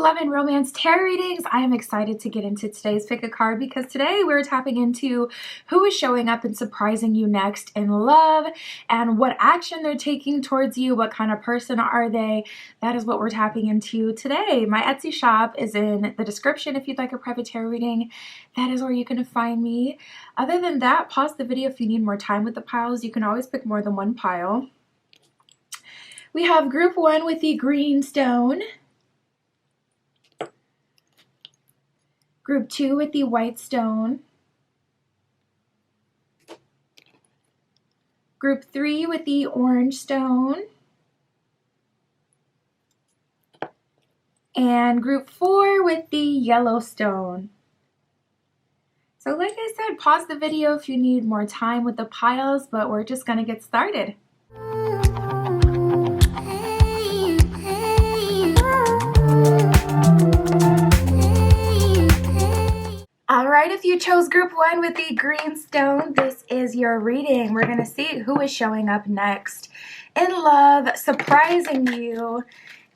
love and romance tarot readings. I am excited to get into today's pick a card because today we're tapping into who is showing up and surprising you next in love and what action they're taking towards you. What kind of person are they? That is what we're tapping into today. My Etsy shop is in the description if you'd like a private tarot reading. That is where you can find me. Other than that, pause the video if you need more time with the piles. You can always pick more than one pile. We have group 1 with the green stone. Group 2 with the white stone. Group 3 with the orange stone. And group 4 with the yellow stone. So like I said, pause the video if you need more time with the piles, but we're just gonna get started. Alright, if you chose group 1 with the green stone, this is your reading. We're going to see who is showing up next in love, surprising you,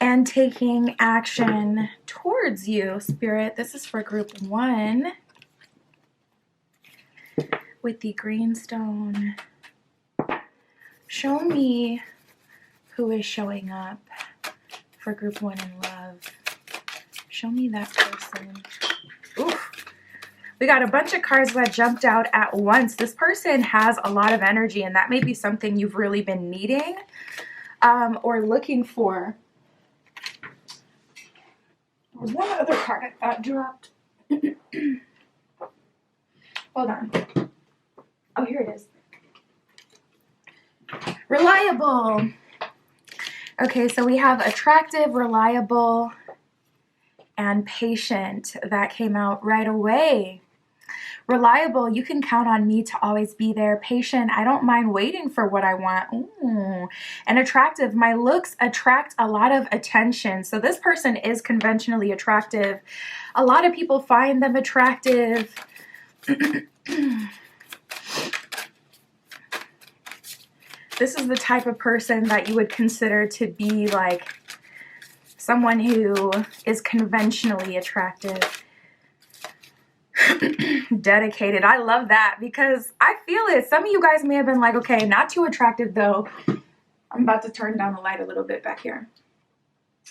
and taking action towards you. Spirit, this is for group 1 with the green stone. Show me who is showing up for group 1 in love. Show me that person. Oof. We got a bunch of cards that jumped out at once. This person has a lot of energy, and that may be something you've really been needing or looking for. There was one other card I thought dropped. Hold on. Oh, here it is. Reliable. Okay, so we have attractive, reliable, and patient. That came out right away. Reliable, you can count on me to always be there. Patient, I don't mind waiting for what I want. Ooh. And attractive, my looks attract a lot of attention. So this person is conventionally attractive. A lot of people find them attractive. This is the type of person that you would consider to be like someone who is conventionally attractive. Dedicated. I love that because I feel it. Some of you guys may have been like, okay, not too attractive though. I'm about to turn down the light a little bit back here.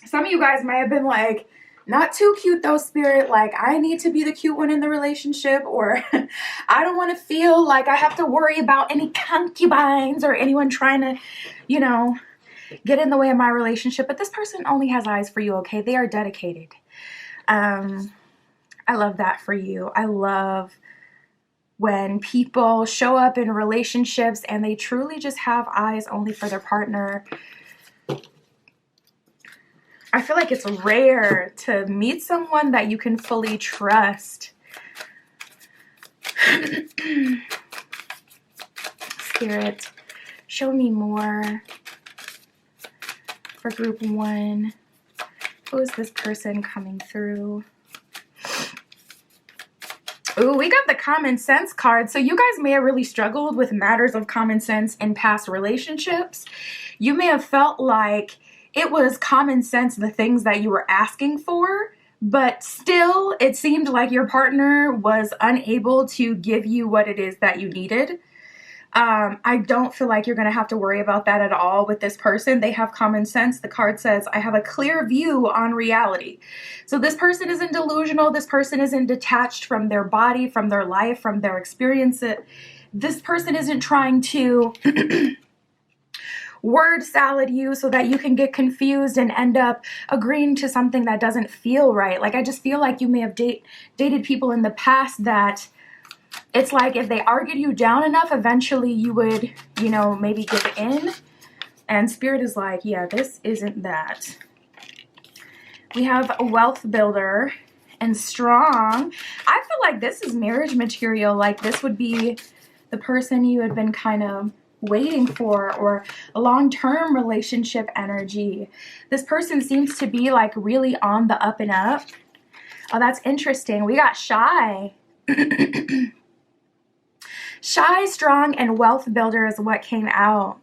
Some of you guys may have been like, not too cute though, Spirit. Like, I need to be the cute one in the relationship, or I don't want to feel like I have to worry about any concubines or anyone trying to, you know, get in the way of my relationship. But this person only has eyes for you, okay? They are dedicated. I love that for you. I love when people show up in relationships and they truly just have eyes only for their partner. I feel like it's rare to meet someone that you can fully trust. Spirit, show me more for group 1. Who is this person coming through? Ooh, we got the common sense card. So you guys may have really struggled with matters of common sense in past relationships. You may have felt like it was common sense, the things that you were asking for, but still it seemed like your partner was unable to give you what it is that you needed. I don't feel like you're going to have to worry about that at all with this person. They have common sense. The card says, I have a clear view on reality. So this person isn't delusional. This person isn't detached from their body, from their life, from their experience. This person isn't trying to word salad you so that you can get confused and end up agreeing to something that doesn't feel right. Like, I just feel like you may have dated people in the past that it's like if they argued you down enough, eventually you would, you know, maybe give in. And Spirit is like, yeah, this isn't that. We have a wealth builder and strong. I feel like this is marriage material. Like, this would be the person you had been kind of waiting for, or a long-term relationship energy. This person seems to be like really on the up and up. Oh, that's interesting. We got shy. Shy, strong, and wealth builder is what came out.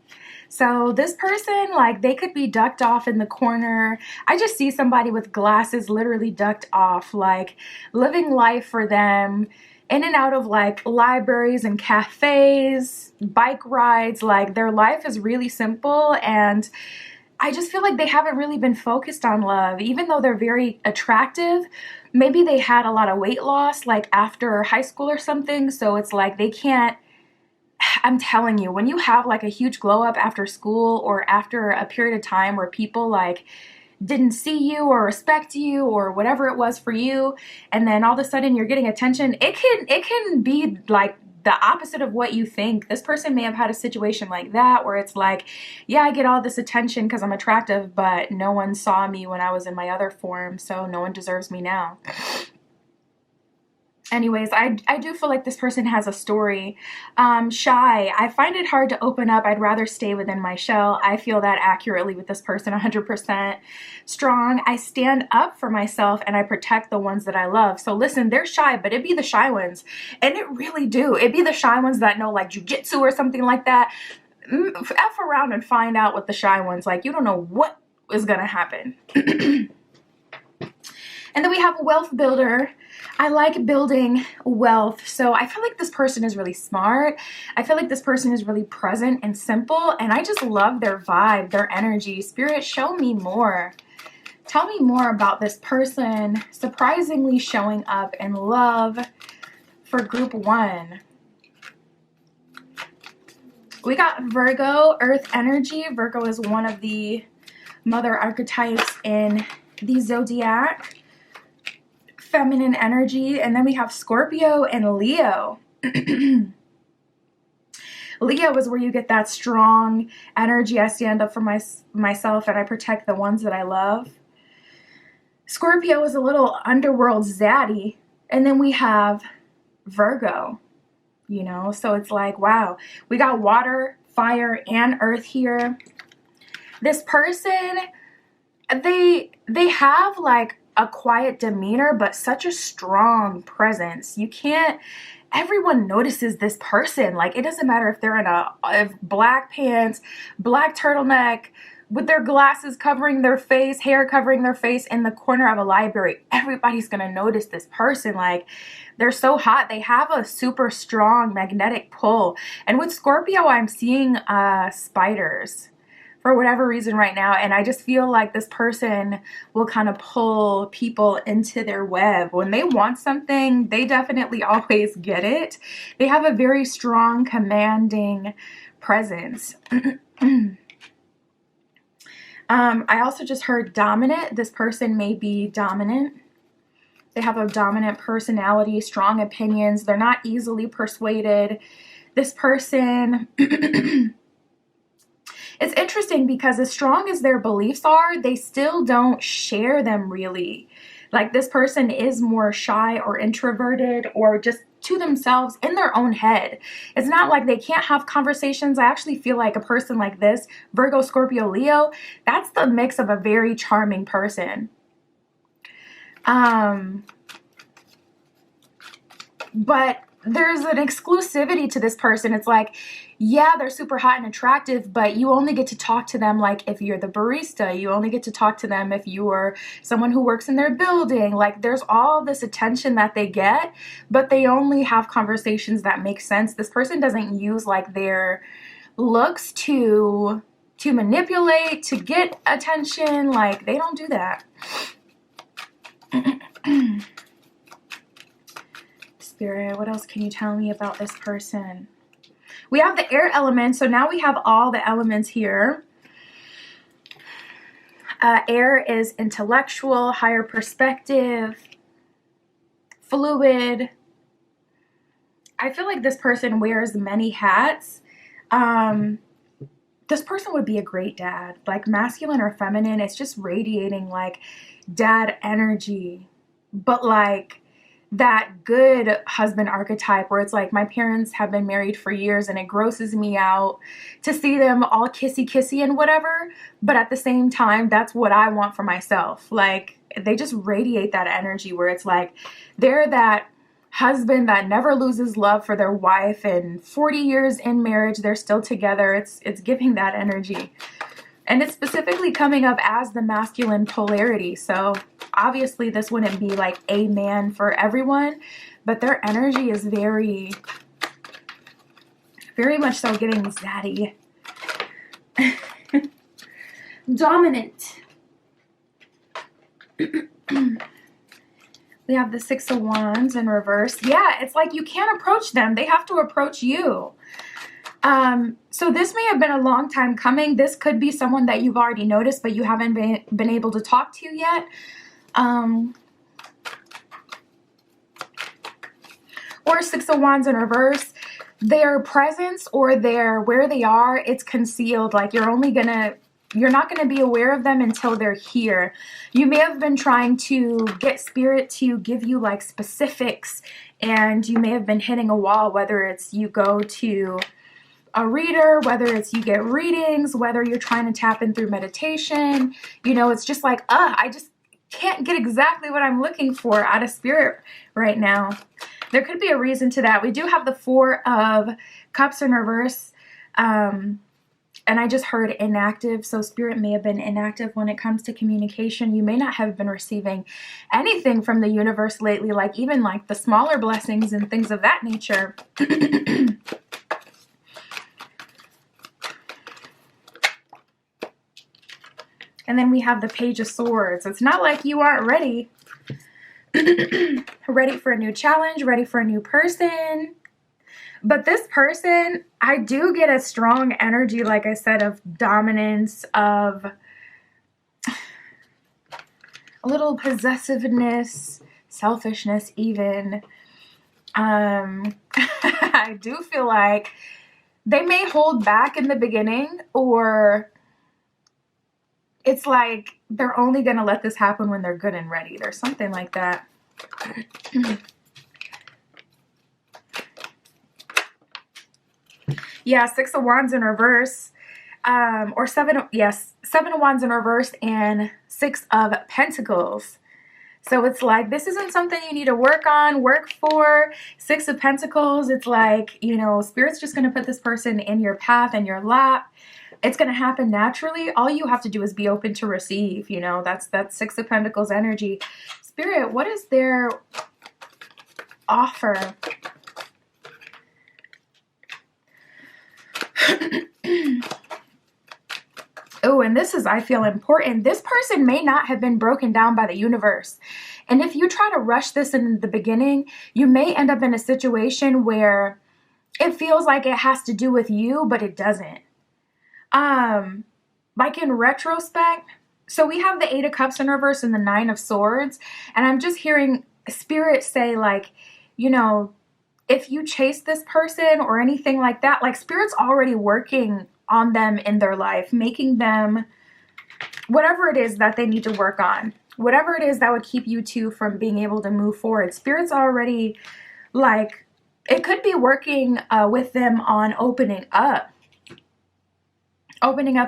So this person, like, they could be ducked off in the corner. I just see somebody with glasses literally ducked off, like living life for them, in and out of like libraries and cafes, bike rides. Like, their life is really simple, and I just feel like they haven't really been focused on love, even though they're very attractive. Maybe they had a lot of weight loss like after high school or something, so it's like they can't. I'm telling you, when you have like a huge glow up after school or after a period of time where people like didn't see you or respect you or whatever it was for you, and then all of a sudden you're getting attention, it can be like the opposite of what you think. This person may have had a situation like that where it's like, yeah, I get all this attention because I'm attractive, but no one saw me when I was in my other form, so no one deserves me now. Anyways, I do feel like this person has a story. Shy. I find it hard to open up. I'd rather stay within my shell. I feel that accurately with this person, 100%. Strong. I stand up for myself and I protect the ones that I love. So listen, they're shy, but it be the shy ones. And it really do. It be the shy ones that know like jujitsu or something like that. F around and find out with the shy ones. Like, you don't know what is going to happen. And then we have a wealth builder. I like building wealth. So I feel like this person is really smart. I feel like this person is really present and simple. And I just love their vibe, their energy. Spirit, show me more. Tell me more about this person surprisingly showing up in love for group 1. We got Virgo, earth energy. Virgo is one of the mother archetypes in the zodiac. Feminine energy. And then we have Scorpio and Leo. Leo is where you get that strong energy. I stand up for myself and I protect the ones that I love. Scorpio is a little underworld zaddy. And then we have Virgo, you know, so it's like, wow, we got water, fire, and earth here. This person, they have like a quiet demeanor, but such a strong presence. You can't, everyone notices this person. Like, it doesn't matter if they're in a black pants, black turtleneck, with their glasses covering their face, hair covering their face in the corner of a library. Everybody's gonna notice this person. Like, they're so hot. They have a super strong magnetic pull. And with Scorpio, I'm seeing spiders for whatever reason right now, and I just feel like this person will kind of pull people into their web. When they want something, they definitely always get it. They have a very strong, commanding presence. I also just heard dominant. This person may be dominant. They have a dominant personality, strong opinions. They're not easily persuaded. This person... It's interesting because as strong as their beliefs are, they still don't share them really. Like, this person is more shy or introverted or just to themselves in their own head. It's not like they can't have conversations. I actually feel like a person like this, Virgo, Scorpio, Leo, that's the mix of a very charming person. But there's an exclusivity to this person. It's like, yeah, they're super hot and attractive, but you only get to talk to them like if you're the barista. You only get to talk to them if you are someone who works in their building. Like, there's all this attention that they get, but they only have conversations that make sense. This person doesn't use like their looks to manipulate, to get attention. Like, they don't do that. Spirit, what else can you tell me about this person? We have the air element, so now we have all the elements here. Air is intellectual, higher perspective, fluid. I feel like this person wears many hats. This person would be a great dad, like masculine or feminine. It's just radiating like dad energy, but like that good husband archetype where it's like, my parents have been married for years and it grosses me out to see them all kissy and whatever, but at the same time, that's what I want for myself. Like, they just radiate that energy where it's like they're that husband that never loses love for their wife, and 40 years in marriage, they're still together. It's giving that energy. And it's specifically coming up as the masculine polarity. So obviously this wouldn't be like a man for everyone, but their energy is very, very much so giving zaddy. Dominant. We have the Six of Wands in reverse. Yeah, it's like you can't approach them. They have to approach you. So this may have been a long time coming. This could be someone that you've already noticed, but you haven't been able to talk to yet. Or Six of Wands in reverse. Their presence or where they are, it's concealed. Like you're not going to be aware of them until they're here. You may have been trying to get spirit to give you like specifics, and you may have been hitting a wall, whether it's you go to a reader, whether it's you get readings, whether you're trying to tap in through meditation. You know, it's just like, I just can't get exactly what I'm looking for out of spirit right now. There could be a reason to that. We do have the Four of Cups in reverse. And I just heard inactive. So spirit may have been inactive when it comes to communication. You may not have been receiving anything from the universe lately, like even like the smaller blessings and things of that nature. And then we have the Page of Swords. It's not like you aren't ready. Ready for a new challenge, ready for a new person. But this person, I do get a strong energy, like I said, of dominance, of a little possessiveness, selfishness even. I do feel like they may hold back in the beginning, or it's like they're only going to let this happen when they're good and ready. There's something like that. Yeah, Six of Wands in reverse. Or Seven of Wands in reverse and Six of Pentacles. So it's like, this isn't something you need to work on, work for. Six of Pentacles, it's like, you know, Spirit's just going to put this person in your path, in your lap. It's going to happen naturally. All you have to do is be open to receive, you know. That's Six of Pentacles energy. Spirit, what is their offer? Oh, and this is, I feel, important. This person may not have been broken down by the universe. And if you try to rush this in the beginning, you may end up in a situation where it feels like it has to do with you, but it doesn't. Like in retrospect, so we have the Eight of Cups in reverse and the Nine of Swords. And I'm just hearing Spirit say, like, you know, if you chase this person or anything like that, like Spirit's already working on them in their life, making them whatever it is that they need to work on, whatever it is that would keep you two from being able to move forward. Spirit's already, like, it could be working with them on opening up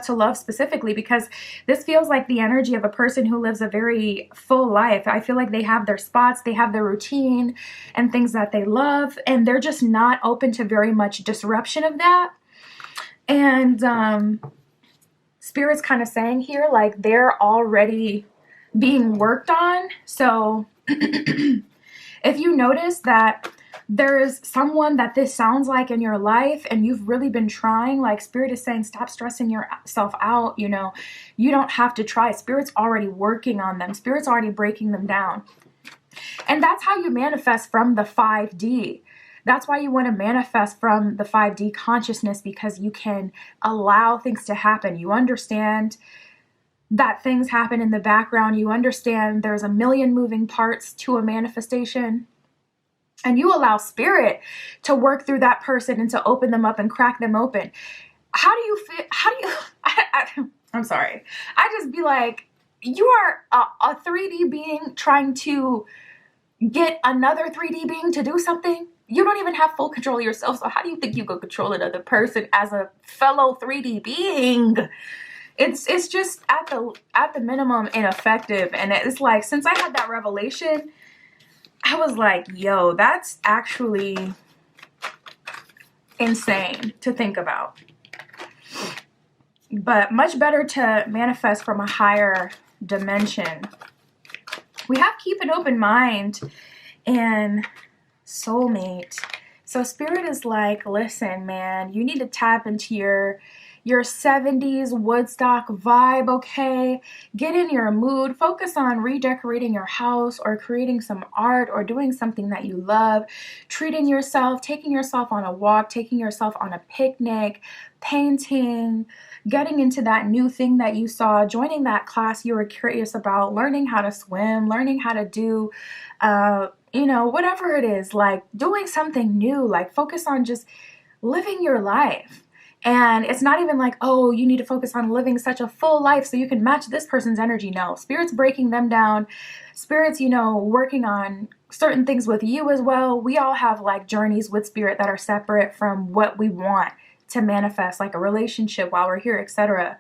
to love specifically, because this feels like the energy of a person who lives a very full life. I feel like they have their spots, they have their routine and things that they love, and they're just not open to very much disruption of that. And Spirit's kind of saying here, like, they're already being worked on. So if you notice that there's someone that this sounds like in your life and you've really been trying, like, Spirit is saying, stop stressing yourself out. You know, you don't have to try. Spirit's already working on them. Spirit's already breaking them down. And that's how you manifest from the 5D. That's why you want to manifest from the 5D consciousness, because you can allow things to happen. You understand that things happen in the background. You understand there's a million moving parts to a manifestation. And you allow Spirit to work through that person and to open them up and crack them open. How do you feel? I'm sorry. I just be like, you are a 3D being trying to get another 3D being to do something. You don't even have full control of yourself. So how do you think you could control another person as a fellow 3D being? It's just at the minimum ineffective. And it's like, since I had that revelation, I was like, yo, that's actually insane to think about. But much better to manifest from a higher dimension. We have keep an open mind and soulmate. So spirit is like, listen, man, you need to tap into your 70s Woodstock vibe, okay? Get in your mood. Focus on redecorating your house or creating some art or doing something that you love. Treating yourself, taking yourself on a walk, taking yourself on a picnic, painting, getting into that new thing that you saw, joining that class you were curious about, learning how to swim, learning how to do, whatever it is, like doing something new, like focus on just living your life. And it's not even like, oh, you need to focus on living such a full life so you can match this person's energy. No, Spirit's breaking them down. Spirit's, working on certain things with you as well. We all have like journeys with Spirit that are separate from what we want to manifest, like a relationship while we're here, etc.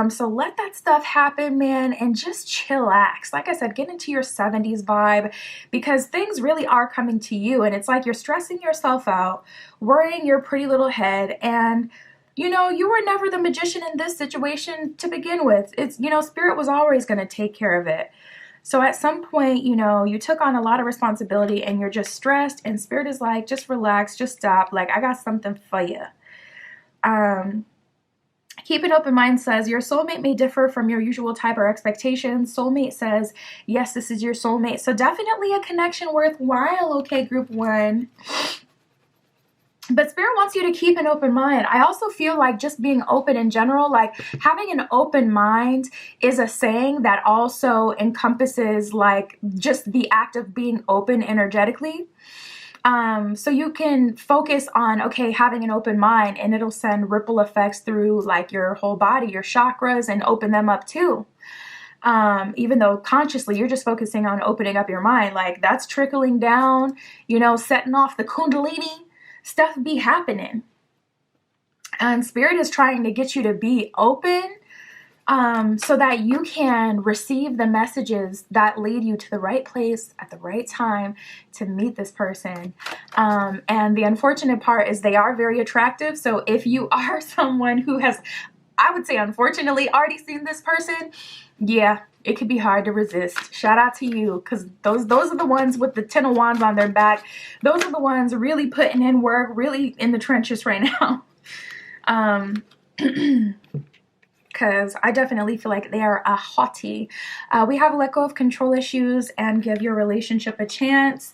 So let that stuff happen, man, and just chillax. Like I said, get into your 70s vibe because things really are coming to you. And it's like you're stressing yourself out, worrying your pretty little head. And, you were never the magician in this situation to begin with. It's, Spirit was always going to take care of it. So at some point, you took on a lot of responsibility and you're just stressed. And Spirit is like, just relax, just stop. Like, I got something for you. Keep an open mind says your soulmate may differ from your usual type or expectations. Soulmate says, yes, this is your soulmate. So definitely a connection worthwhile, okay, group 1. But Spirit wants you to keep an open mind. I also feel like just being open in general, like having an open mind is a saying that also encompasses like just the act of being open energetically. So you can focus on, okay, having an open mind, and it'll send ripple effects through like your whole body, your chakras, and open them up too. Even though consciously you're just focusing on opening up your mind, like that's trickling down, setting off the Kundalini, stuff be happening. And Spirit is trying to get you to be open, so that you can receive the messages that lead you to the right place at the right time to meet this person. And the unfortunate part is they are very attractive. So if you are someone who has, I would say, unfortunately already seen this person, yeah, it could be hard to resist. Shout out to you, because those are the ones with the 10 of wands on their back. Those are the ones really putting in work, really in the trenches right now. Because I definitely feel like they are a hottie. We have let go of control issues and give your relationship a chance.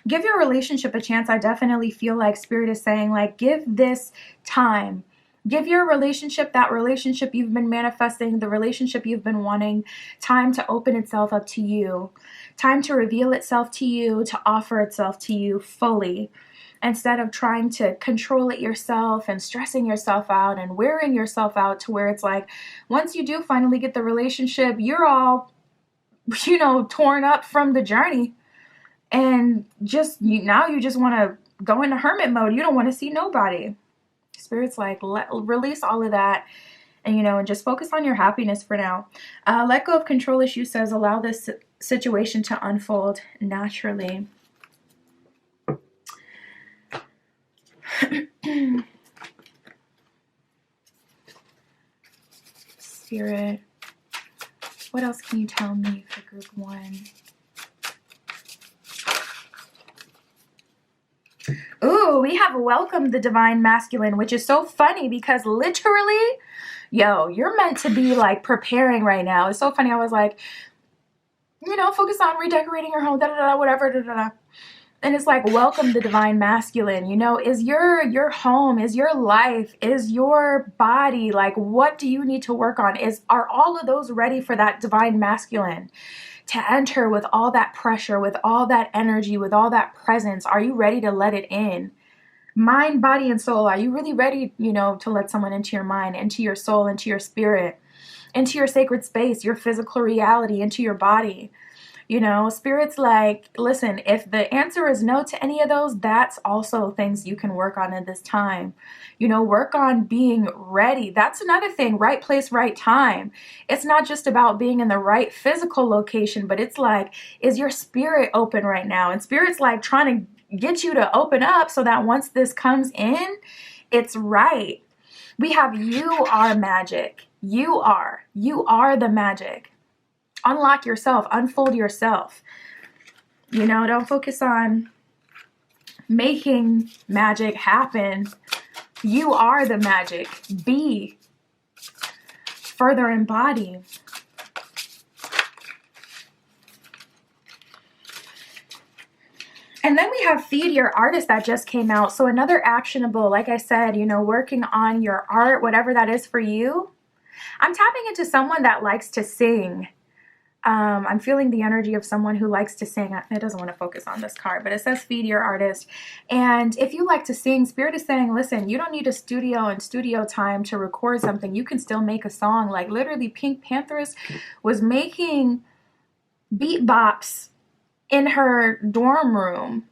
Give your relationship a chance. I definitely feel like Spirit is saying, like, give this time. Give your relationship, that relationship you've been manifesting, the relationship you've been wanting, time to open itself up to you. Time to reveal itself to you, to offer itself to you fully. Instead of trying to control it yourself and stressing yourself out and wearing yourself out to where it's like, once you do finally get the relationship, you're all, torn up from the journey. And now you just want to go into hermit mode. You don't want to see nobody. Spirit's like, release all of that and, just focus on your happiness for now. Let go of control issue says, allow this situation to unfold naturally. Spirit, what else can you tell me for group 1? Ooh, we have welcomed the divine masculine, which is so funny because literally, you're meant to be like preparing right now. It's so funny. I was like, focus on redecorating your home, whatever. And it's like, welcome the divine masculine, is your home, is your life, is your body, like, what do you need to work on? Are all of those ready for that divine masculine to enter with all that pressure, with all that energy, with all that presence? Are you ready to let it in? Mind, body, and soul. Are you really ready, to let someone into your mind, into your soul, into your spirit, into your sacred space, your physical reality, into your body? You know, Spirit's like, listen, if the answer is no to any of those, that's also things you can work on in this time. You know, work on being ready. That's another thing, right place, right time. It's not just about being in the right physical location, but it's like, is your spirit open right now? And Spirit's like trying to get you to open up so that once this comes in, it's right. We have you are magic. You are the magic. Unlock yourself, unfold yourself. You know, don't focus on making magic happen. You are the magic. Be. Further embody. And then we have Feed Your Artist that just came out. So another actionable, like I said, you know, working on your art, whatever that is for you. I'm tapping into someone that likes to sing. I'm feeling the energy of someone who likes to sing. It doesn't want to focus on this card, but it says Feed Your Artist. And if you like to sing, Spirit is saying, listen, you don't need a studio and studio time to record something. You can still make a song. Like literally Pink Pantheress was making beat bops in her dorm room.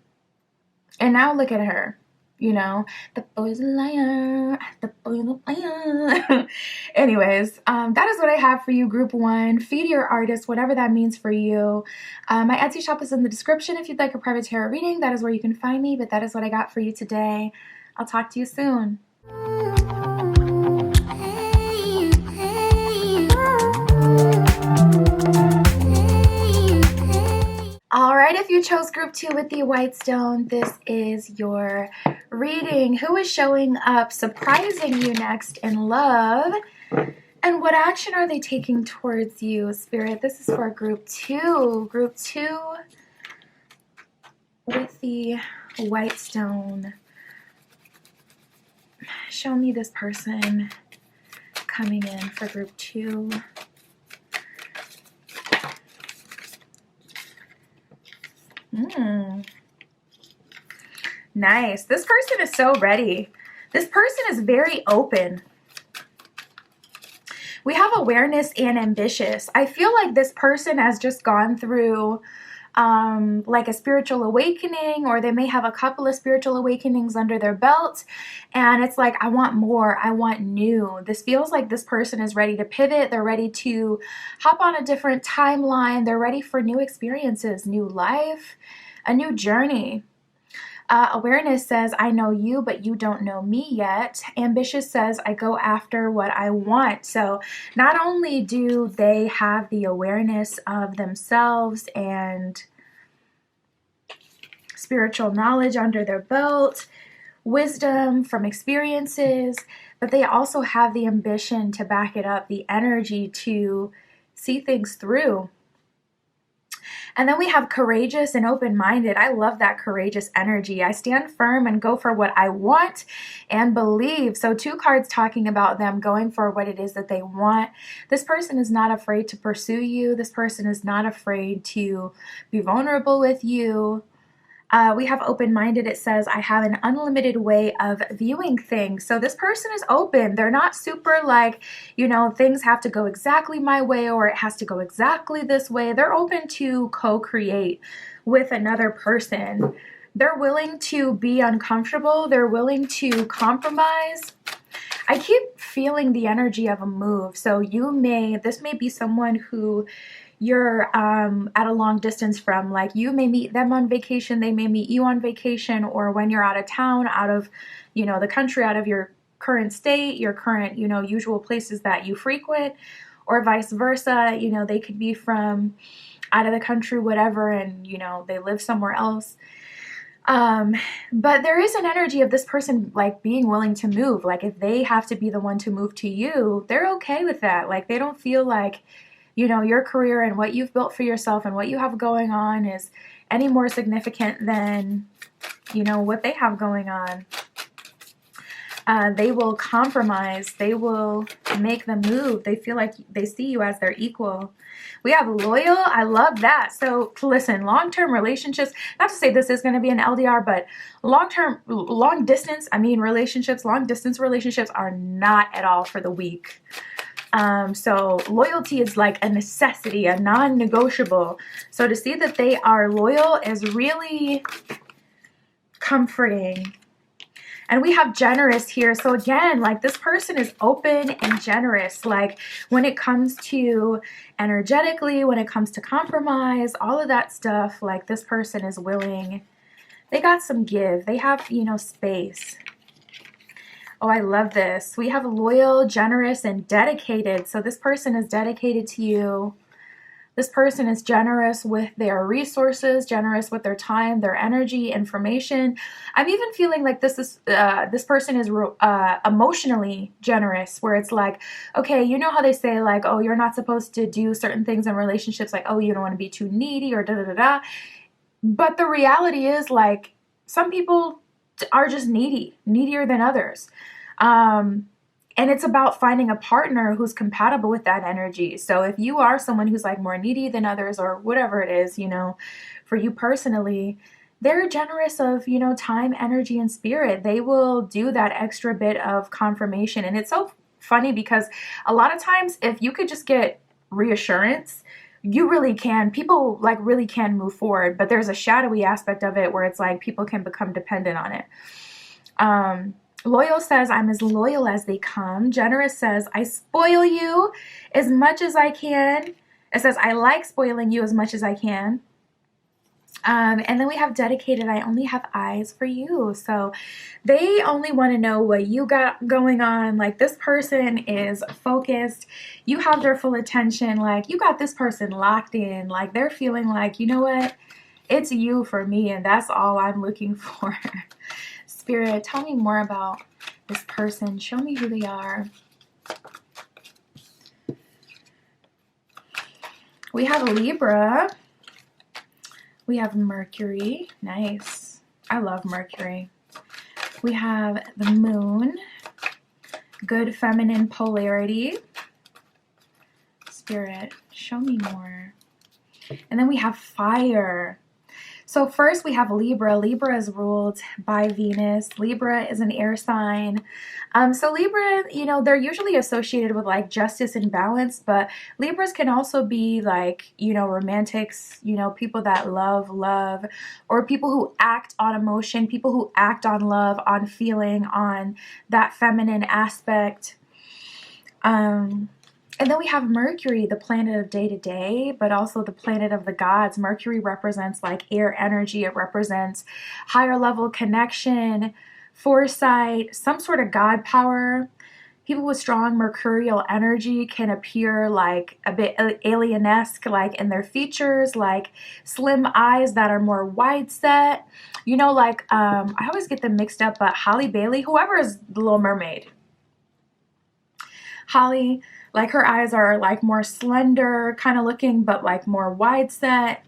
And now look at her. You know, the boy's a liar, the boy's a liar. Anyways, that is what I have for you, Group 1. Feed Your Artist, whatever that means for you. My Etsy shop is in the description if you'd like a private tarot reading. That is where you can find me, but that is what I got for you today. I'll talk to you soon. All right, if you chose Group 2 with the White Stone, this is your reading. Who is showing up, surprising you next in love? And what action are they taking towards you, Spirit? This is for Group 2. Group 2 with the White Stone. Show me this person coming in for Group 2. Nice. This person is so ready. This person is very open. We have awareness and ambitious. I feel like this person has just gone through like a spiritual awakening, or they may have a couple of spiritual awakenings under their belt. And it's like, I want more. I want new. This feels like this person is ready to pivot. They're ready to hop on a different timeline. They're ready for new experiences, new life, a new journey. Awareness says, I know you, but you don't know me yet. Ambitious says, I go after what I want. So not only do they have the awareness of themselves and spiritual knowledge under their belt, wisdom from experiences, but they also have the ambition to back it up, the energy to see things through. And then we have courageous and open-minded. I love that courageous energy. I stand firm and go for what I want and believe. So 2 cards talking about them going for what it is that they want. This person is not afraid to pursue you. This person is not afraid to be vulnerable with you. We have open-minded. It says, I have an unlimited way of viewing things. So this person is open. They're not super like, you know, things have to go exactly my way or it has to go exactly this way. They're open to co-create with another person. They're willing to be uncomfortable. They're willing to compromise. I keep feeling the energy of a move. So this may be someone who you're at a long distance from. Like you may meet them on vacation, they may meet you on vacation, or when you're out of town, out of, you know, the country, out of your current state, your current, you know, usual places that you frequent, or vice versa. You know, they could be from out of the country, whatever, and, you know, they live somewhere else. But there is an energy of this person like being willing to move. Like if they have to be the one to move to you, they're okay with that. Like they don't feel like, you know, your career and what you've built for yourself and what you have going on is any more significant than, you know, what they have going on. They will compromise. They will make the move. They feel like they see you as their equal. We have loyal. I love that. So listen, long-term relationships, not to say this is going to be an LDR, but long distance relationships are not at all for the weak. So loyalty is like a necessity, a non-negotiable. So to see that they are loyal is really comforting. And we have generous here. So again, like this person is open and generous. Like when it comes to energetically, when it comes to compromise, all of that stuff, like this person is willing. They got some give. They have, you know, space. Oh, I love this. We have loyal, generous, and dedicated. So this person is dedicated to you. This person is generous with their resources, generous with their time, their energy, information. I'm even feeling like this person is emotionally generous, where it's like, okay, you know how they say like, oh, you're not supposed to do certain things in relationships, like, oh, you don't want to be too needy or da da da da. But the reality is like some people are just needier than others. And it's about finding a partner who's compatible with that energy. So if you are someone who's like more needy than others or whatever it is, you know, for you personally, they're generous of, you know, time, energy, and spirit. They will do that extra bit of confirmation. And it's so funny because a lot of times if you could just get reassurance, you really can. People like really can move forward, but there's a shadowy aspect of it where it's like people can become dependent on it. Loyal says, I'm as loyal as they come. Generous says, I spoil you as much as I can. It says, I like spoiling you as much as I can. And then we have dedicated, I only have eyes for you. So they only want to know what you got going on. Like this person is focused. You have their full attention. Like you got this person locked in. Like they're feeling like, you know what? It's you for me. And that's all I'm looking for. Spirit, tell me more about this person. Show me who they are. We have Libra. We have Mercury. Nice. I love Mercury. We have the Moon. Good feminine polarity. Spirit, show me more. And then we have Fire. So first we have Libra. Libra is ruled by Venus. Libra is an air sign. So Libra, you know, they're usually associated with like justice and balance, but Libras can also be like, you know, romantics, you know, people that love, or people who act on emotion, people who act on love, on feeling, on that feminine aspect. And then we have Mercury, the planet of day-to-day, but also the planet of the gods. Mercury represents like air energy. It represents higher level connection, foresight, some sort of God power. People with strong mercurial energy can appear like a bit alien-esque, like in their features, like slim eyes that are more wide set. You know, like I always get them mixed up, but Halle Bailey, whoever is the Little Mermaid. Halle, like her eyes are like more slender kind of looking, but like more wide set.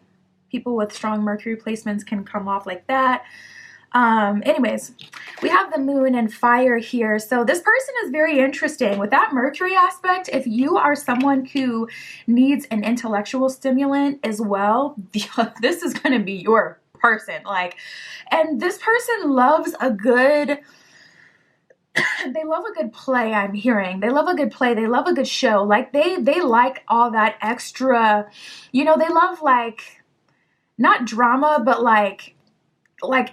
People with strong Mercury placements can come off like that. Anyways, we have the Moon and Fire here. So this person is very interesting with that Mercury aspect. If you are someone who needs an intellectual stimulant as well, this is going to be your person. Like, and this person loves a good they love a good play. I'm hearing they love a good play. They love a good show. Like they like all that extra, you know, they love like not drama, but like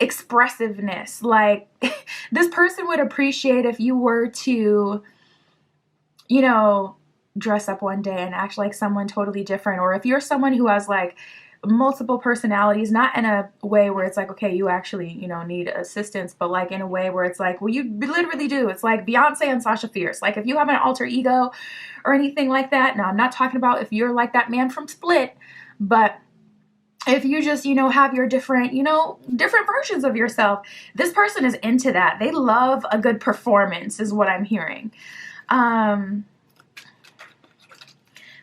expressiveness. Like this person would appreciate if you were to, you know, dress up one day and act like someone totally different. Or if you're someone who has like multiple personalities, not in a way where it's like, okay, you actually, you know, need assistance, but like in a way where it's like, well, you literally do. It's like Beyonce and Sasha Fierce. Like if you have an alter ego or anything like that. Now, I'm not talking about if you're like that man from Split, but if you just, you know, have your different, you know, different versions of yourself, this person is into that. They love a good performance is what I'm hearing.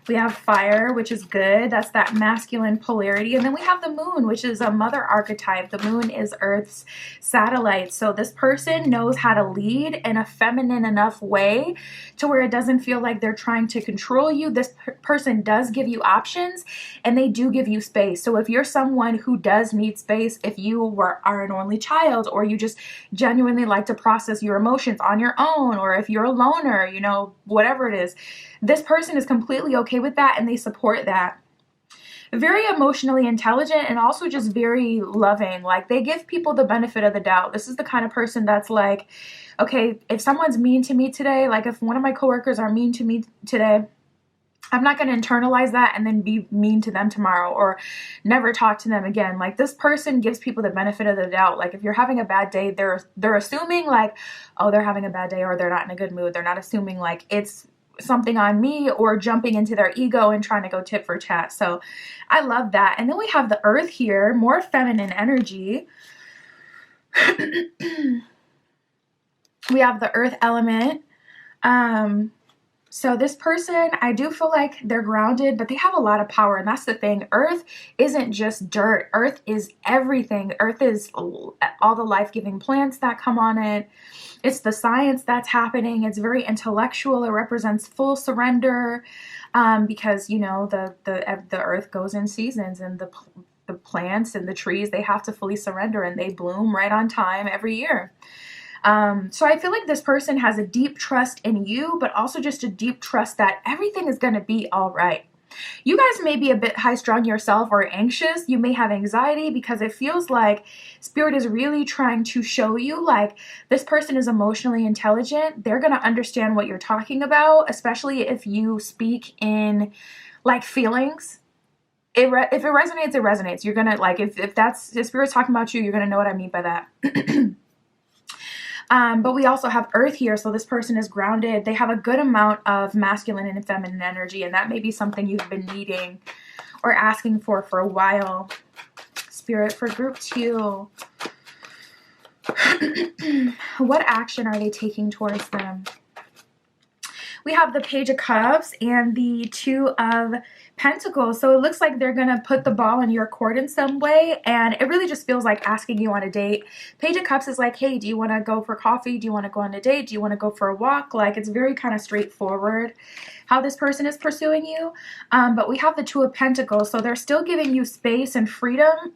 We have Fire, which is good. That's that masculine polarity. And then we have the Moon, which is a mother archetype. The Moon is Earth's satellite. So this person knows how to lead in a feminine enough way to where it doesn't feel like they're trying to control you. This person does give you options and they do give you space. So if you're someone who does need space, if you are an only child, or you just genuinely like to process your emotions on your own, or if you're a loner, you know, whatever it is, this person is completely okay with that and they support that. Very emotionally intelligent and also just very loving. Like, they give people the benefit of the doubt. This is the kind of person that's like, okay, if someone's mean to me today, like if one of my coworkers are mean to me today, I'm not going to internalize that and then be mean to them tomorrow or never talk to them again. Like, this person gives people the benefit of the doubt. Like, if you're having a bad day, they're assuming like, oh, they're having a bad day or they're not in a good mood. They're not assuming like it's something on me or jumping into their ego and trying to go tit for tat. So I love that. And then we have the earth here, more feminine energy. We have the earth element. So this person, I do feel like they're grounded, but they have a lot of power. And that's the thing. Earth isn't just dirt. Earth is everything. Earth is all the life-giving plants that come on it. It's the science that's happening. It's very intellectual. It represents full surrender, because, you know, the earth goes in seasons, and the plants and the trees, they have to fully surrender, and they bloom right on time every year. So I feel like this person has a deep trust in you, but also just a deep trust that everything is going to be all right. You guys may be a bit high-strung yourself or anxious. You may have anxiety because it feels like Spirit is really trying to show you like this person is emotionally intelligent. They're going to understand what you're talking about, especially if you speak in like feelings. If it resonates, it resonates. You're going to like, if that's, if Spirit's talking about you, you're going to know what I mean by that. But we also have earth here, so this person is grounded. They have a good amount of masculine and feminine energy, and that may be something you've been needing or asking for a while. Spirit, for group 2, what action are they taking towards them? We have the Page of Cups and the Two of Pentacles. So it looks like they're going to put the ball in your court in some way. And it really just feels like asking you on a date. Page of Cups is like, hey, do you want to go for coffee? Do you want to go on a date? Do you want to go for a walk? Like, it's very kind of straightforward how this person is pursuing you. But we have the Two of Pentacles. So they're still giving you space and freedom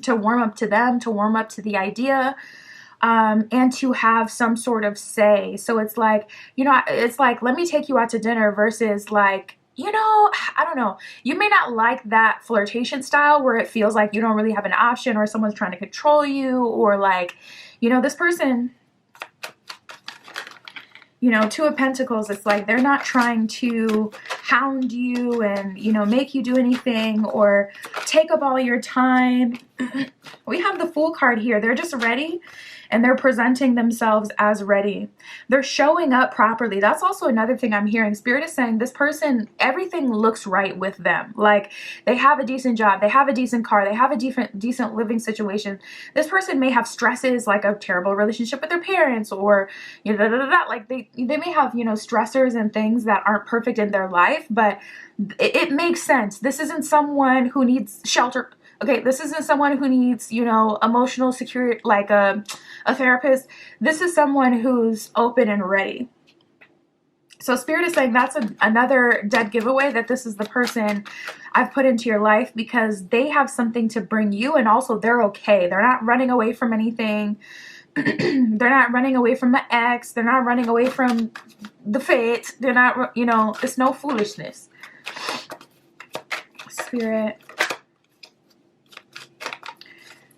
to warm up to them, to warm up to the idea. And to have some sort of say. So it's like, you know, it's like, let me take you out to dinner versus like, you know, I don't know. You may not like that flirtation style where it feels like you don't really have an option or someone's trying to control you or like, you know, this person, you know, Two of Pentacles, it's like they're not trying to hound you and, you know, make you do anything or take up all your time. We have the Fool card here. They're just ready and they're presenting themselves as ready. They're showing up properly. That's also another thing I'm hearing. Spirit is saying this person, everything looks right with them. Like they have a decent job, they have a decent car, they have a decent living situation. This person may have stresses like a terrible relationship with their parents or, you know, like they may have, you know, stressors and things that aren't perfect in their life, but it makes sense. This isn't someone who needs shelter. Okay, this isn't someone who needs, you know, emotional security, like a therapist. This is someone who's open and ready. So Spirit is saying that's another dead giveaway that this is the person I've put into your life because they have something to bring you and also they're okay. They're not running away from anything. They're not running away from the ex. They're not running away from the fate. They're not, you know, it's no foolishness. Spirit.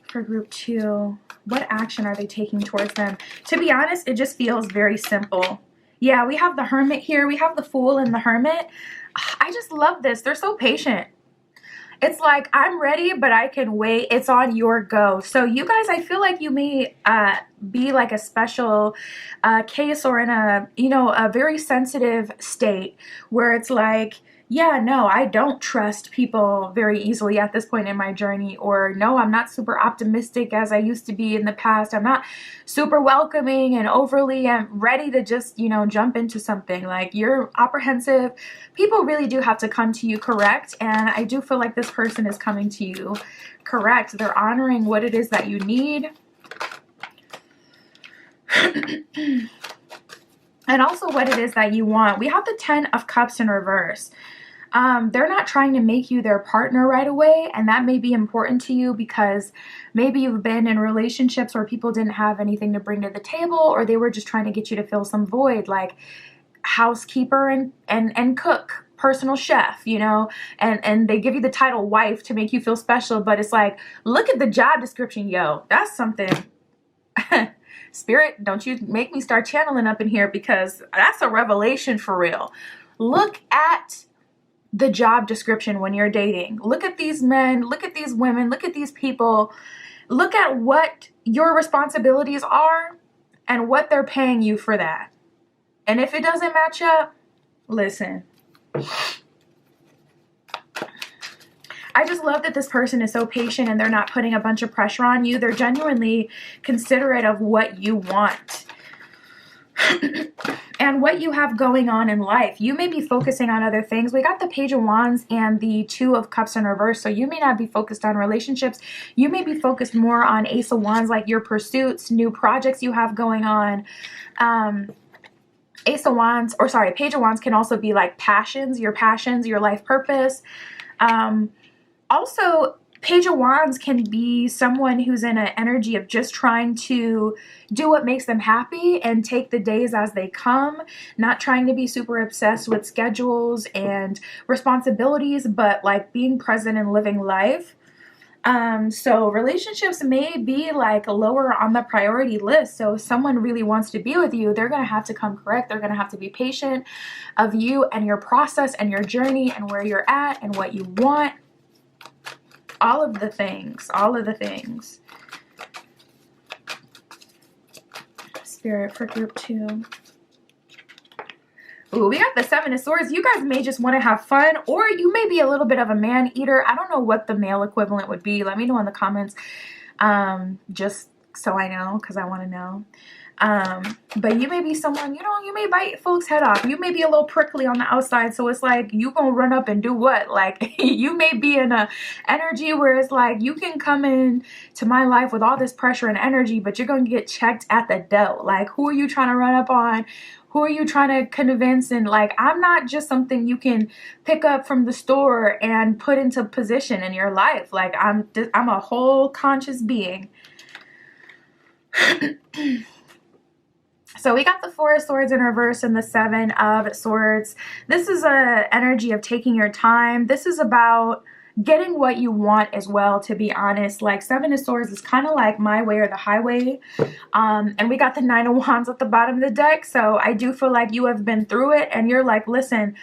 For group 2, what action are they taking towards them? To be honest, it just feels very simple. Yeah, we have the Hermit here. We have the Fool and the Hermit. I just love this. They're so patient. It's like, I'm ready, but I can wait. It's on your go. So you guys, I feel like you may be like a special case or in a, you know, a very sensitive state where it's like, yeah, no, I don't trust people very easily at this point in my journey, or no, I'm not super optimistic as I used to be in the past. I'm not super welcoming and overly ready to just, you know, jump into something. Like, you're apprehensive. People really do have to come to you correct, and I do feel like this person is coming to you correct. They're honoring what it is that you need. And also what it is that you want. We have the 10 of Cups in reverse. They're not trying to make you their partner right away, and that may be important to you because maybe you've been in relationships where people didn't have anything to bring to the table, or they were just trying to get you to fill some void. Like, housekeeper and cook, personal chef, you know, and they give you the title wife to make you feel special, but it's like, look at the job description, yo, that's something. Spirit, don't you make me start channeling up in here, because that's a revelation for real. Look at the job description when you're dating. Look at these men, look at these women, look at these people. Look at what your responsibilities are and what they're paying you for that. And if it doesn't match up, listen. I just love that this person is so patient and they're not putting a bunch of pressure on you. They're genuinely considerate of what you want and what you have going on in life. You may be focusing on other things. We got the Page of Wands and the Two of Cups in reverse. So you may not be focused on relationships. You may be focused more on Ace of Wands, like your pursuits, new projects you have going on. Ace of Wands, or sorry, Page of Wands can also be like passions, your life purpose. Also, Page of Wands can be someone who's in an energy of just trying to do what makes them happy and take the days as they come, not trying to be super obsessed with schedules and responsibilities, but like being present and living life. So relationships may be like lower on the priority list. So if someone really wants to be with you, they're going to have to come correct. They're going to have to be patient of you and your process and your journey and where you're at and what you want. All of the things, Spirit for group 2. Ooh, we got the Seven of Swords. You guys may just want to have fun, or you may be a little bit of a man eater. I don't know what the male equivalent would be. Let me know in the comments, just so I know, because I want to know. But you may be someone, you know, you may bite folks' head off. You may be a little prickly on the outside, so it's like, you gonna run up and do what? Like, you may be in a energy where it's like, you can come in to my life with all this pressure and energy, but you're gonna get checked at the door. Like, who are you trying to run up on? Who are you trying to convince? And like, I'm not just something you can pick up from the store and put into position in your life. Like, I'm a whole conscious being. So we got the Four of Swords in reverse and the Seven of Swords. This is an energy of taking your time. This is about getting what you want as well, to be honest. Like, Seven of Swords is kind of like my way or the highway. And we got the Nine of Wands at the bottom of the deck. So I do feel like you have been through it and you're like, listen,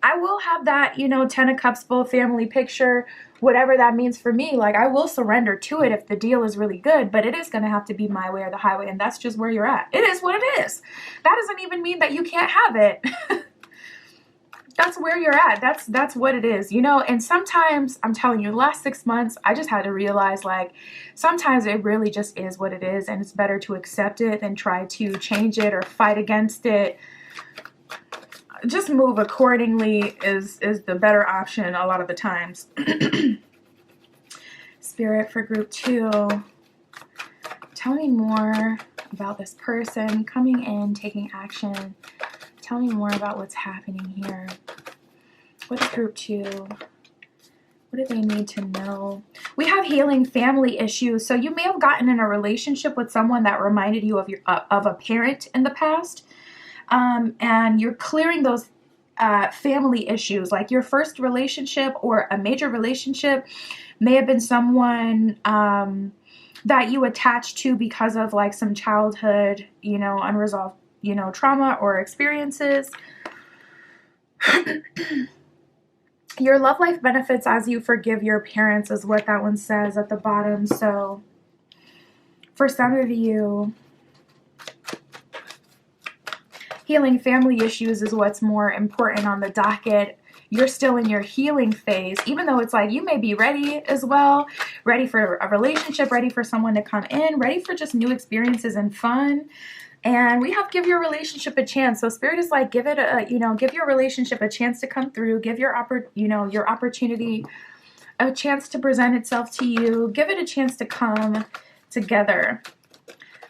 I will have that, you know, 10 of Cups full family picture, whatever that means for me. Like, I will surrender to it if the deal is really good, but it is going to have to be my way or the highway. And that's just where you're at. It is what it is. That doesn't even mean that you can't have it. That's where you're at. That's what it is, you know. And sometimes, I'm telling you, the last 6 months, I just had to realize, like, sometimes it really just is what it is, and it's better to accept it than try to change it or fight against it. Just move accordingly is the better option a lot of the times. Spirit for group 2. Tell me more about this person coming in, taking action. Tell me more about what's happening here. What is group 2? What do they need to know? We have healing family issues. So you may have gotten in a relationship with someone that reminded you of of a parent in the past. And you're clearing those family issues. Like, your first relationship or a major relationship may have been someone that you attached to because of like some childhood, you know, unresolved, you know, trauma or experiences. Your love life benefits as you forgive your parents is what that one says at the bottom. So for some of you, healing family issues is what's more important on the docket. You're still in your healing phase, even though it's like you may be ready as well, ready for a relationship, ready for someone to come in, ready for just new experiences and fun. And we have give your relationship a chance. So Spirit is like, give it a, you know, give your relationship a chance to come through, give your your opportunity a chance to present itself to you, give it a chance to come together.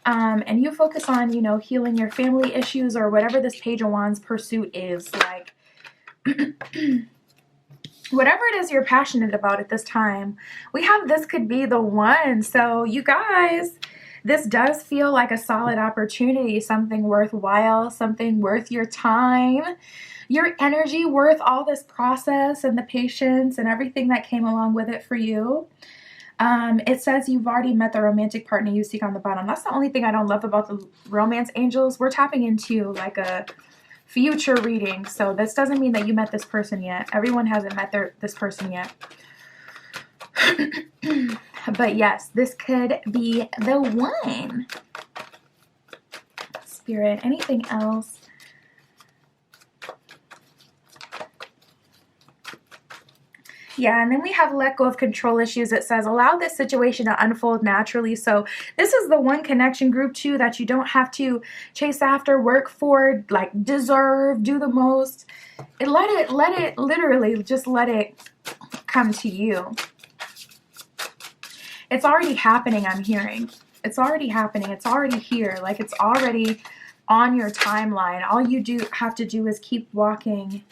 And you focus on, you know, healing your family issues or whatever this Page of Wands pursuit is, like whatever it is you're passionate about at this time. We have this could be the one. So you guys, This does feel like a solid opportunity, something worthwhile, something worth your time, your energy, worth all this process and the patience and everything that came along with it for you. It says you've already met the romantic partner you seek on the bottom. That's the only thing I don't love about the romance angels. We're tapping into like a future reading. So this doesn't mean that you met this person yet. Everyone hasn't met this person yet. But yes, this could be the one. Spirit, anything else? Yeah, and then we have let go of control issues. It says allow this situation to unfold naturally. So this is the one connection, group 2, that you don't have to chase after, work for, like deserve, do the most. Let it literally just let it come to you. It's already happening, I'm hearing. It's already happening. It's already here. Like it's already on your timeline. All you have to do is keep walking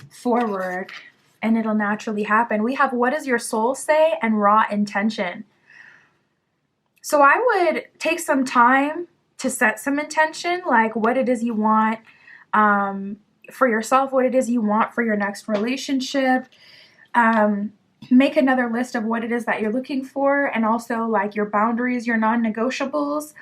forward and it'll naturally happen. We have what does your soul say and raw intention. So I would take some time to set some intention, like what it is you want for yourself, what it is you want for your next relationship. Make another list of what it is that you're looking for, and also like your boundaries, your non-negotiables,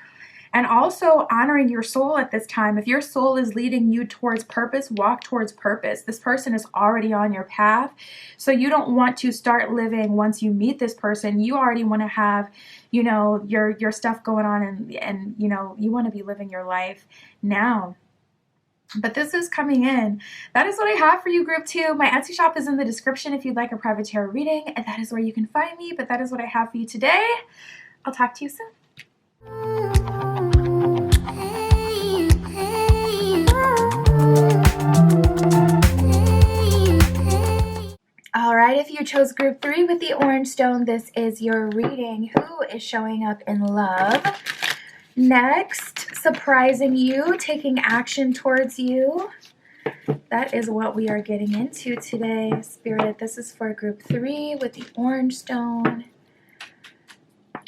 and also honoring your soul at this time. If your soul is leading you towards purpose, walk towards purpose. This person is already on your path. So you don't want to start living once you meet this person. You already want to have, you know, your stuff going on, and you know, you want to be living your life now. But this is coming in. That is what I have for you, group 2. My Etsy shop is in the description if you'd like a private tarot reading, and that is where you can find me. But that is what I have for you today. I'll talk to you soon. All right, if you chose group 3 with the orange stone, this is your reading. Who is showing up in love? Next, surprising you, taking action towards you. That is what we are getting into today. Spirit, this is for group 3 with the orange stone.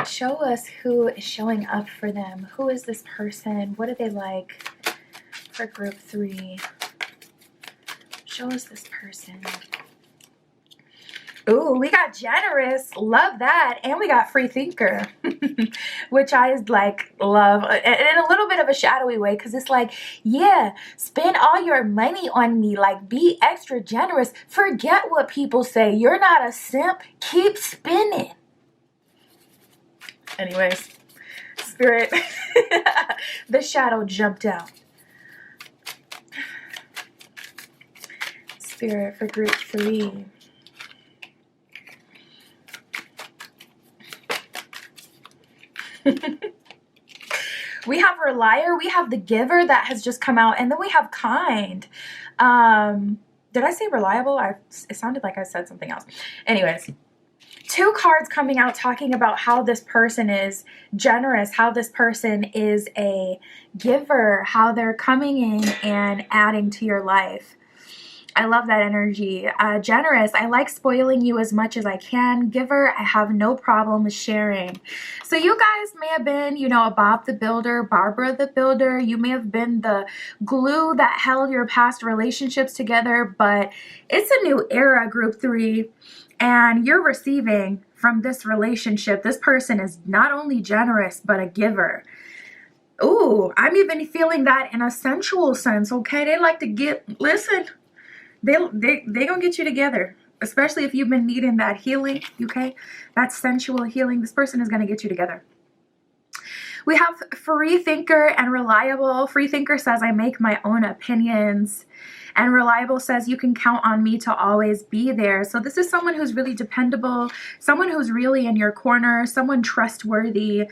Show us who is showing up for them. Who is this person? What are they like for group 3? Show us this person. Ooh, we got generous. Love that. And we got free thinker, which I like love in a little bit of a shadowy way, because it's like, yeah, spend all your money on me. Like, be extra generous. Forget what people say. You're not a simp. Keep spending. Anyways, Spirit, the shadow jumped out. Spirit for group 3. We have Relier, we have the Giver that has just come out, and then we have Kind. Did I say Reliable? It sounded like I said something else. Anyways, 2 cards coming out talking about how this person is generous, how this person is a giver, how they're coming in and adding to your life. I love that energy. Generous, I like spoiling you as much as I can. Giver, I have no problem with sharing. So you guys may have been, you know, a Bob the Builder, Barbara the Builder. You may have been the glue that held your past relationships together, but it's a new era, group 3, and you're receiving from this relationship. This person is not only generous, but a giver. Ooh, I'm even feeling that in a sensual sense, okay? They like to listen. They gonna get you together, especially if you've been needing that healing, okay? That sensual healing. This person is gonna get you together. We have free thinker and reliable. Free thinker says, I make my own opinions. And reliable says, you can count on me to always be there. So this is someone who's really dependable, someone who's really in your corner, someone trustworthy,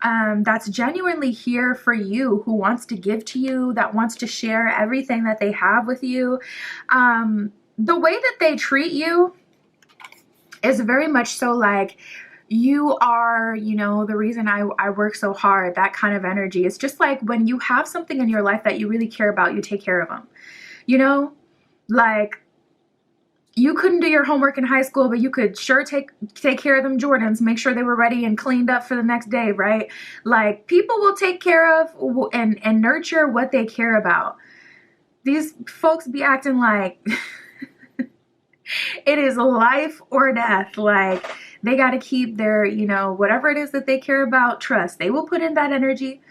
that's genuinely here for you, who wants to give to you, that wants to share everything that they have with you. The way that they treat you is very much so like, you are, you know, the reason I work so hard, that kind of energy. It's just like when you have something in your life that you really care about, you take care of them. You know, like you couldn't do your homework in high school, but you could sure take care of them Jordans, make sure they were ready and cleaned up for the next day, right? Like, people will take care of and nurture what they care about. These folks be acting like it is life or death. Like, they got to keep their, whatever it is that they care about, trust. They will put in that energy,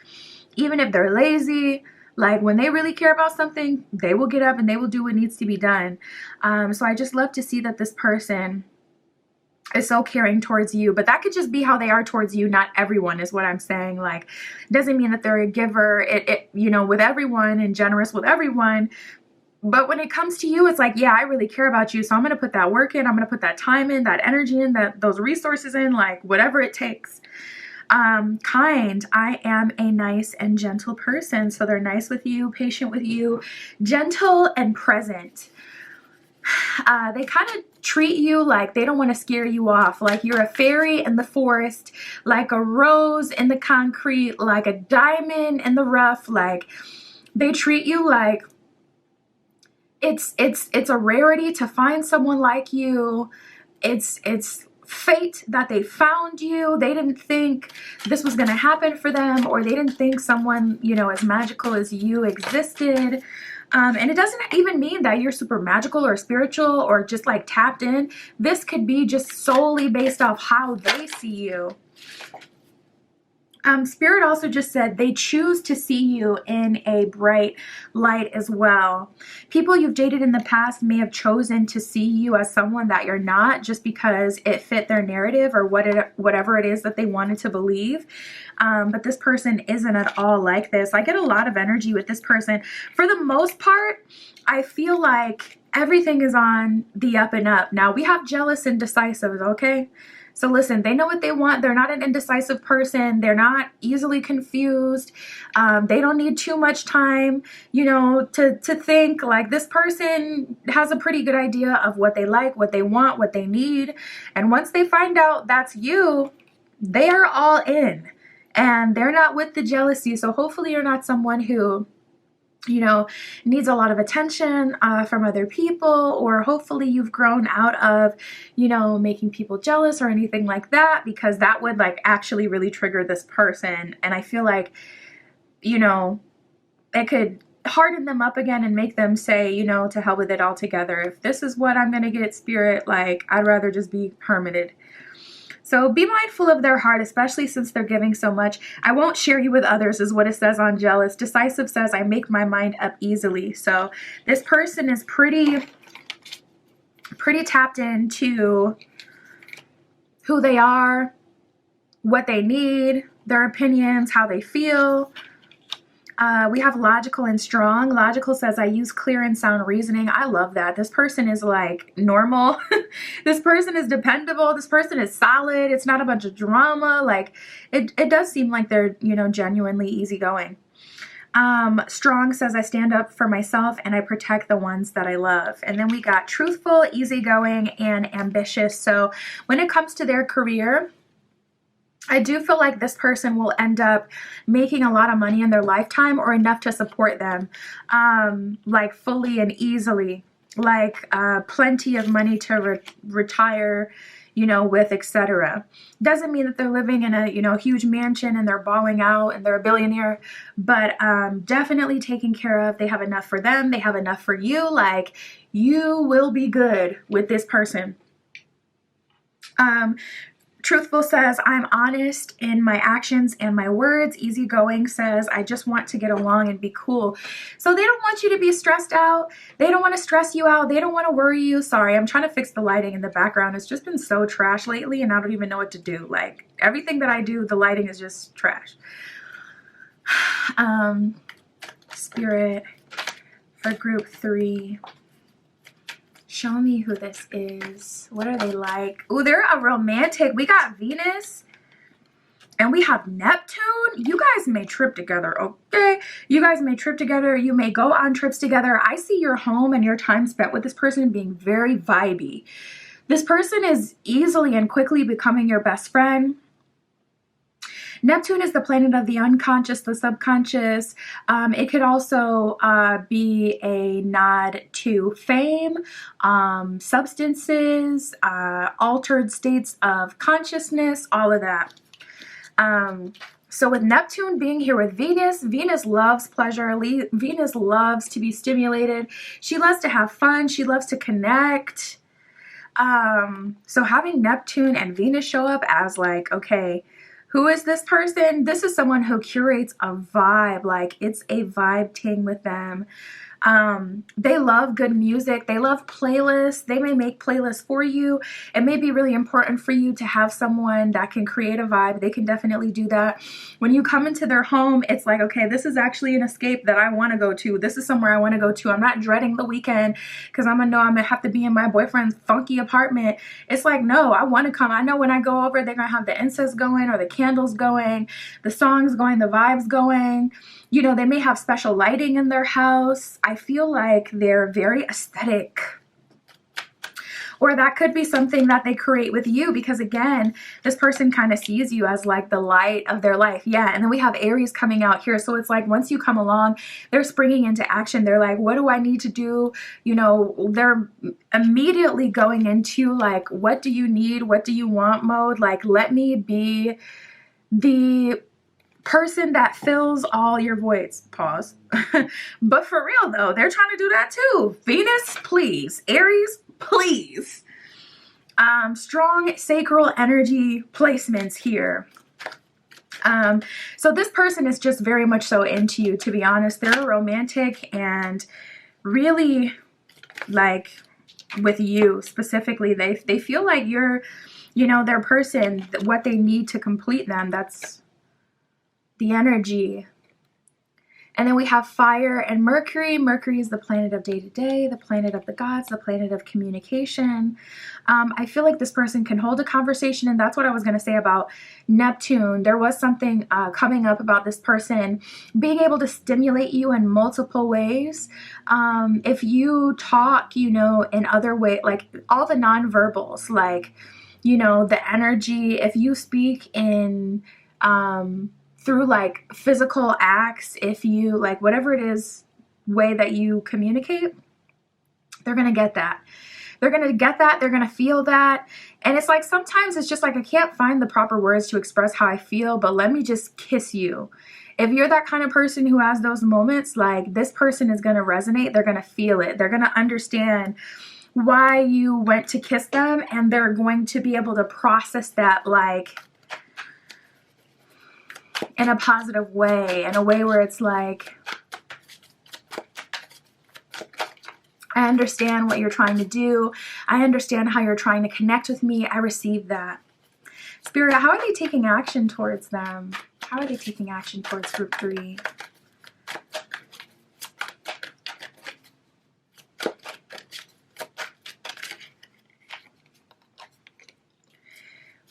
even if they're lazy. Like, when they really care about something, they will get up and they will do what needs to be done. So I just love to see that this person is so caring towards you, but that could just be how they are towards you. Not everyone is what I'm saying. Like, doesn't mean that they're a giver, with everyone and generous with everyone. But when it comes to you, it's like, yeah, I really care about you. So I'm going to put that work in. I'm going to put that time in, that energy in, those resources in, like, whatever it takes. Kind. I am a nice and gentle person. So they're nice with you, patient with you, gentle and present. They kind of treat you like they don't want to scare you off, like you're a fairy in the forest, like a rose in the concrete, like a diamond in the rough. Like, they treat you like it's a rarity to find someone like you. It's fate that they found you. They didn't think this was going to happen for them, or they didn't think someone, as magical as you existed. And it doesn't even mean that you're super magical or spiritual or just like tapped in. This could be just solely based off how they see you. Spirit also just said they choose to see you in a bright light as well. People you've dated in the past may have chosen to see you as someone that you're not, just because it fit their narrative or whatever it is that they wanted to believe. But this person isn't at all like this. I get a lot of energy with this person. For the most part, I feel like everything is on the up and up. Now, we have jealous and decisive, okay? So listen, they know what they want. They're not an indecisive person. They're not easily confused. They don't need too much time, to think. Like, this person has a pretty good idea of what they like, what they want, what they need. And once they find out that's you, they are all in. And they're not with the jealousy. So hopefully you're not someone who needs a lot of attention from other people, or hopefully you've grown out of, making people jealous or anything like that, because that would like actually really trigger this person. And I feel like, it could harden them up again and make them say, to hell with it altogether. If this is what I'm going to get, Spirit, like, I'd rather just be hermited. So be mindful of their heart, especially since they're giving so much. I won't share you with others is what it says on jealous. Decisive says I make my mind up easily. So this person is pretty tapped into who they are, what they need, their opinions, how they feel. We have logical and strong. Logical says I use clear and sound reasoning. I love that. This person is like normal. This person is dependable. This person is solid. It's not a bunch of drama. Like, it does seem like they're, genuinely easygoing. Strong says I stand up for myself and I protect the ones that I love. And then we got truthful, easygoing, and ambitious. So when it comes to their career, I do feel like this person will end up making a lot of money in their lifetime, or enough to support them, like fully and easily, like plenty of money to retire, with, etc. Doesn't mean that they're living in a, huge mansion and they're balling out and they're a billionaire, but definitely taken care of. They have enough for them. They have enough for you. Like, you will be good with this person. Truthful says, I'm honest in my actions and my words. Easygoing says, I just want to get along and be cool. So they don't want you to be stressed out. They don't want to stress you out. They don't want to worry you. Sorry, I'm trying to fix the lighting in the background. It's just been so trash lately and I don't even know what to do. Like, everything that I do, the lighting is just trash. Spirit for group 3. Show me who this is. What are they like? Oh, they're a romantic. We got Venus and we have Neptune. You guys may trip together, okay? You guys may trip together. You may go on trips together. I see your home and your time spent with this person being very vibey. This person is easily and quickly becoming your best friend. Neptune is the planet of the unconscious, the subconscious. It could also be a nod to fame, substances, altered states of consciousness, all of that. So with Neptune being here with Venus, Venus loves pleasure. Venus loves to be stimulated. She loves to have fun. She loves to connect. So having Neptune and Venus show up as like, okay, who is this person? This is someone who curates a vibe. Like, it's a vibe ting with them. They love good music. They love playlists. They may make playlists for you. It may be really important for you to have someone that can create a vibe. They can definitely do that. When you come into their home, it's like, okay, this is actually an escape that I want to go to. This is somewhere I want to go to. I'm not dreading the weekend because I'm going to know I'm going to have to be in my boyfriend's funky apartment. It's like, no, I want to come. I know when I go over, they're going to have the incense going or the candles going, the songs going, the vibes going. You know, they may have special lighting in their house. I feel like they're very aesthetic. Or that could be something that they create with you because, again, this person kind of sees you as like the light of their life. Yeah, and then we have Aries coming out here. So it's like once you come along, they're springing into action. They're like, what do I need to do? You know, they're immediately going into like, what do you need? What do you want mode? Like, let me be the person that fills all your voids. Pause. But for real though, they're trying to do that too. Venus, please. Aries, please. Strong sacral energy placements here. So this person is just very much so into you, to be honest. They're romantic and really like with you specifically. They feel like you're, you know, their person, what they need to complete them. That's the energy. And then we have fire and Mercury. Mercury is the planet of day-to-day, the planet of the gods, the planet of communication. I feel like this person can hold a conversation, and that's what I was going to say about Neptune. There was something coming up about this person being able to stimulate you in multiple ways. If you talk, you know, in other ways, like all the nonverbals, like, you know, the energy, if you speak in through like physical acts, if you like whatever it is way that you communicate, they're going to get that. They're going to get that. They're going to feel that. And it's like sometimes it's just like I can't find the proper words to express how I feel, but let me just kiss you. If you're that kind of person who has those moments, like this person is going to resonate. They're going to feel it. They're going to understand why you went to kiss them, and they're going to be able to process that like in a positive way, in a way where it's like, I understand what you're trying to do. I understand how you're trying to connect with me. I receive that. Spirit, how are they taking action towards them? How are they taking action towards group 3?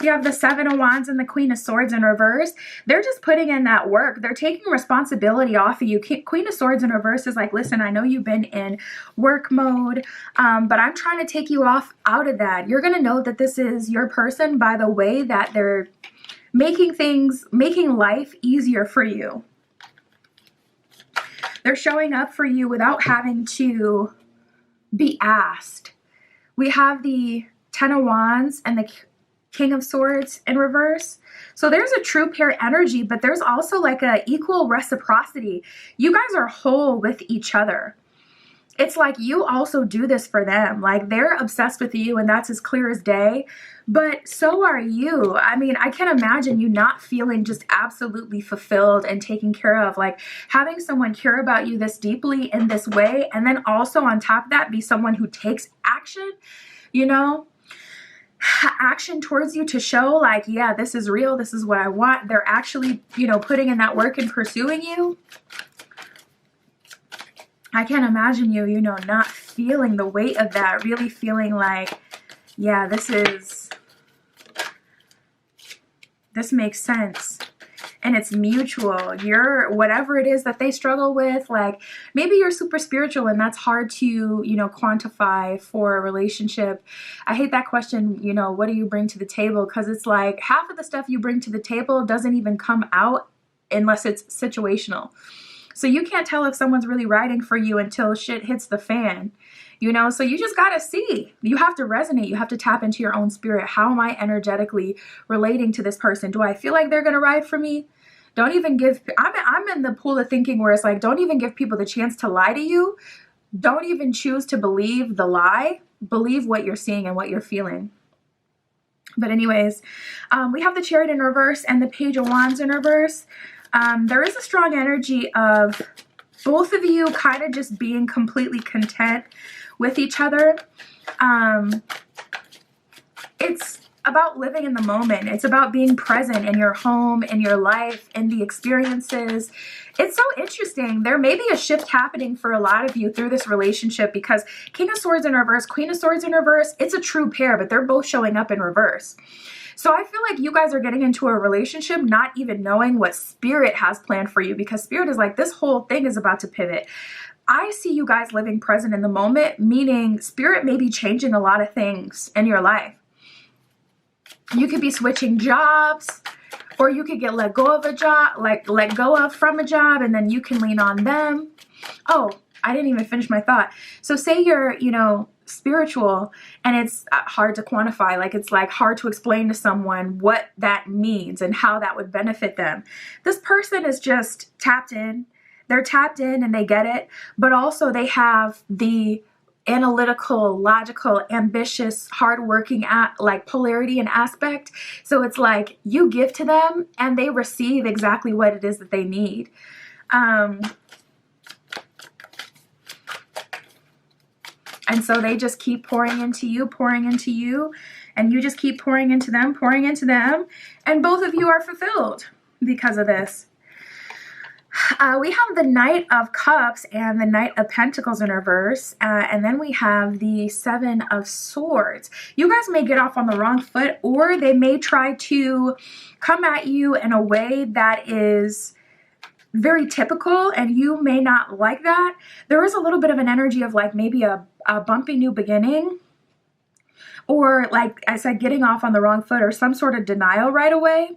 You have the 7 of Wands and the Queen of Swords in reverse. They're just putting in that work. They're taking responsibility off of you. Queen of Swords in reverse is like, listen, I know you've been in work mode, but I'm trying to take you out of that. You're going to know that this is your person by the way that they're making life easier for you. They're showing up for you without having to be asked. We have the 10 of Wands and the King of Swords in reverse. So there's a true pair energy, but there's also like a equal reciprocity. You guys are whole with each other. It's like you also do this for them. Like they're obsessed with you, and that's as clear as day. But so are you. I mean, I can't imagine you not feeling just absolutely fulfilled and taken care of. Like having someone care about you this deeply in this way, and then also on top of that, be someone who takes action, you know? Action towards you to show like, yeah, this is real. This is what I want. They're actually, you know, putting in that work and pursuing you. I can't imagine you, you know, not feeling the weight of that, really feeling like, yeah, this makes sense. and it's mutual. You're, whatever it is that they struggle with, like maybe you're super spiritual and that's hard to, you know, quantify for a relationship. I hate that question, you know, what do you bring to the table? Because it's like half of the stuff you bring to the table doesn't even come out unless it's situational. So you can't tell if someone's really riding for you until shit hits the fan, you know? So you just gotta see. You have to resonate. You have to tap into your own spirit. How am I energetically relating to this person? Do I feel like they're gonna ride for me? Don't even give, I'm in the pool of thinking where it's like, don't even give people the chance to lie to you. Don't even choose to believe the lie. Believe what you're seeing and what you're feeling. But anyways, we have the Chariot in reverse and the Page of Wands in reverse. There is a strong energy of both of you kind of just being completely content with each other. It's about living in the moment. It's about being present in your home, in your life, in the experiences. It's so interesting. There may be a shift happening for a lot of you through this relationship because King of Swords in reverse, Queen of Swords in reverse, it's a true pair, but they're both showing up in reverse. So I feel like you guys are getting into a relationship not even knowing what Spirit has planned for you, because Spirit is like, this whole thing is about to pivot. I see you guys living present in the moment, meaning Spirit may be changing a lot of things in your life. You could be switching jobs, or you could get let go of a job, like let go of from a job, and then you can lean on them. Oh, I didn't even finish my thought. So say you're, you know, spiritual and it's hard to quantify, like it's like hard to explain to someone what that means and how that would benefit them. This person is just tapped in. They're tapped in and they get it, but also they have the analytical, logical, ambitious, hardworking like polarity and aspect. So it's like you give to them and they receive exactly what it is that they need. And so they just keep pouring into you, and you just keep pouring into them, and both of you are fulfilled because of this. We have the Knight of Cups and the Knight of Pentacles in reverse, and then we have the Seven of Swords. You guys may get off on the wrong foot, or they may try to come at you in a way that is very typical, and you may not like that. There is a little bit of an energy of like maybe a bumpy new beginning, or like I said, getting off on the wrong foot, or some sort of denial right away.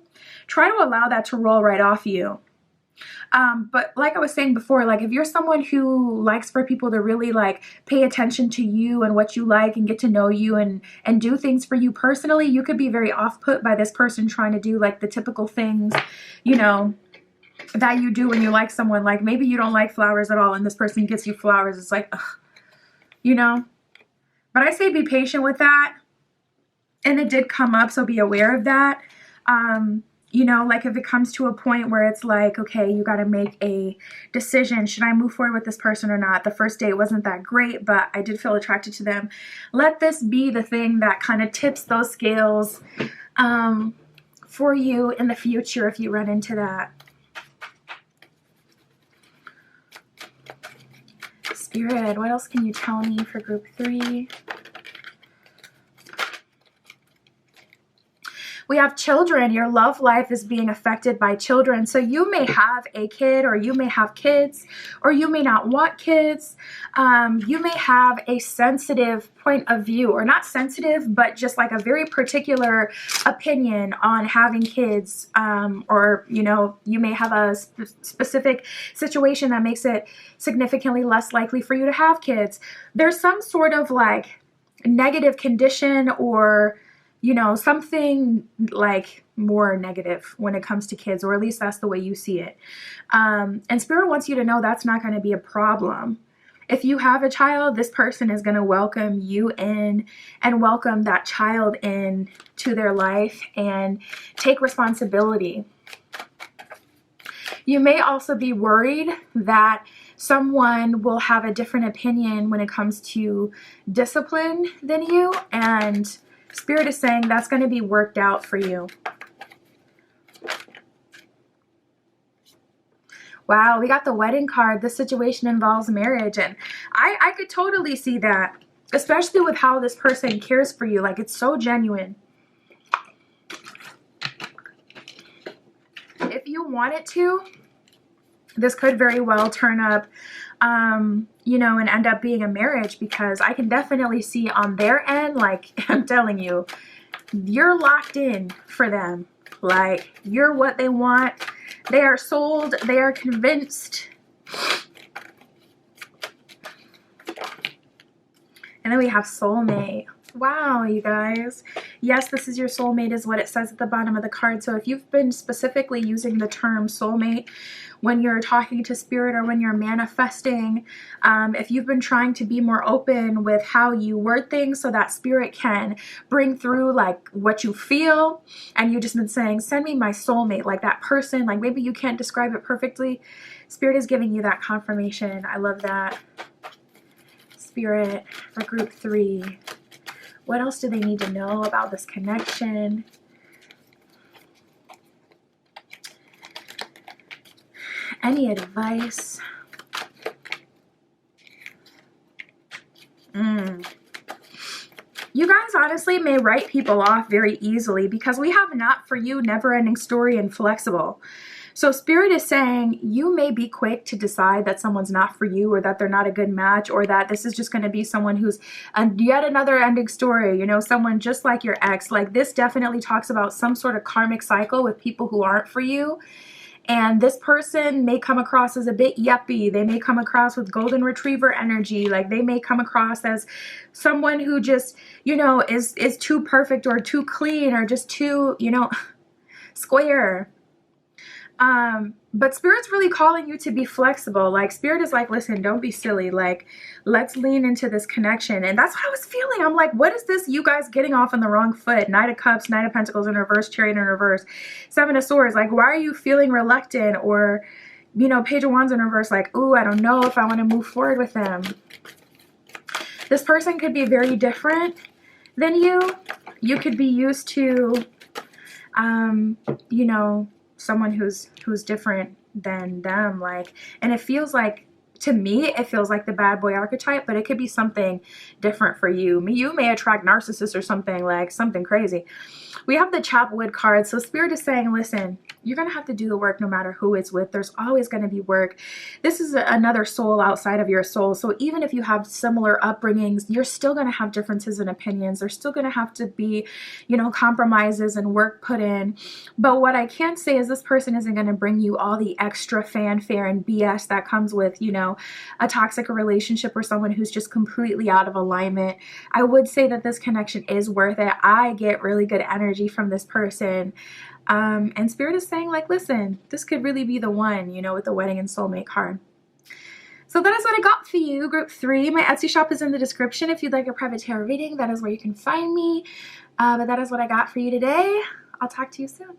Try to allow that to roll right off you. But like I was saying before, like if you're someone who likes for people to really like pay attention to you and what you like and get to know you and do things for you personally, you could be very off-put by this person trying to do like the typical things, you know, that you do when you like someone. Like maybe you don't like flowers at all and this person gets you flowers. It's like, ugh, you know. But I say be patient with that. And it did come up, so be aware of that. You know, like if it comes to a point where it's like, okay, you got to make a decision. Should I move forward with this person or not? The first date wasn't that great, but I did feel attracted to them. Let this be the thing that kind of tips those scales for you in the future if you run into that. Spirit, what else can you tell me for group 3? We have children. Your love life is being affected by children. So you may have a kid, or you may have kids, or you may not want kids. You may have a sensitive point of view, or not sensitive, but just like a very particular opinion on having kids. Or, you know, you may have a specific situation that makes it significantly less likely for you to have kids. There's some sort of like negative condition, or you know, something like more negative when it comes to kids, or at least that's the way you see it. And Spirit wants you to know that's not going to be a problem. If you have a child, this person is going to welcome you in and welcome that child in to their life and take responsibility. You may also be worried that someone will have a different opinion when it comes to discipline than you, and Spirit is saying that's going to be worked out for you. Wow, we got the wedding card. This situation involves marriage, and I could totally see that, especially with how this person cares for you. Like, it's so genuine. If you want it to, this could very well turn up, you know, and end up being a marriage, because I can definitely see on their end, like, I'm telling you, you're locked in for them. Like, you're what they want. They are sold. They are convinced. And then we have soulmate. Wow, you guys. Yes, this is your soulmate is what it says at the bottom of the card. So if you've been specifically using the term soulmate when you're talking to spirit or when you're manifesting, if you've been trying to be more open with how you word things so that spirit can bring through like what you feel, and you've just been saying, send me my soulmate, like that person, like maybe you can't describe it perfectly, spirit is giving you that confirmation. I love that. Spirit for group 3. What else do they need to know about this connection? Any advice? You guys honestly may write people off very easily because we have not for you, never ending story, and flexible. So spirit is saying you may be quick to decide that someone's not for you, or that they're not a good match, or that this is just going to be someone who's yet another ending story, you know, someone just like your ex. Like, this definitely talks about some sort of karmic cycle with people who aren't for you. And this person may come across as a bit yuppie. They may come across with golden retriever energy. Like, they may come across as someone who just, you know, is too perfect or too clean or just too, you know, square. But spirit's really calling you to be flexible. Like, spirit is like, listen, don't be silly. Like, let's lean into this connection. And that's what I was feeling. I'm like, what is this? You guys getting off on the wrong foot. Knight of Cups, Knight of Pentacles in reverse, Chariot in reverse, Seven of Swords. Like, why are you feeling reluctant? Or, you know, Page of Wands in reverse. Like, ooh, I don't know if I want to move forward with them. This person could be very different than you. You could be used to, you know, someone who's different than them, like, and it feels like, to me, it feels like the bad boy archetype, but it could be something different for you. You may attract narcissists or something, like something crazy. We have the Chapwood card. So spirit is saying, listen, you're going to have to do the work no matter who it's with. There's always going to be work. This is another soul outside of your soul. So even if you have similar upbringings, you're still going to have differences in opinions. There's still going to have to be, you know, compromises and work put in. But what I can say is this person isn't going to bring you all the extra fanfare and BS that comes with, you know, a toxic relationship or someone who's just completely out of alignment. I would say that this connection is worth it. I get really good energy from this person. And spirit is saying, like, listen, this could really be the one, you know, with the wedding and soulmate card. So that is what I got for you, group 3. My Etsy shop is in the description. If you'd like a private tarot reading, that is where you can find me. But that is what I got for you today. I'll talk to you soon.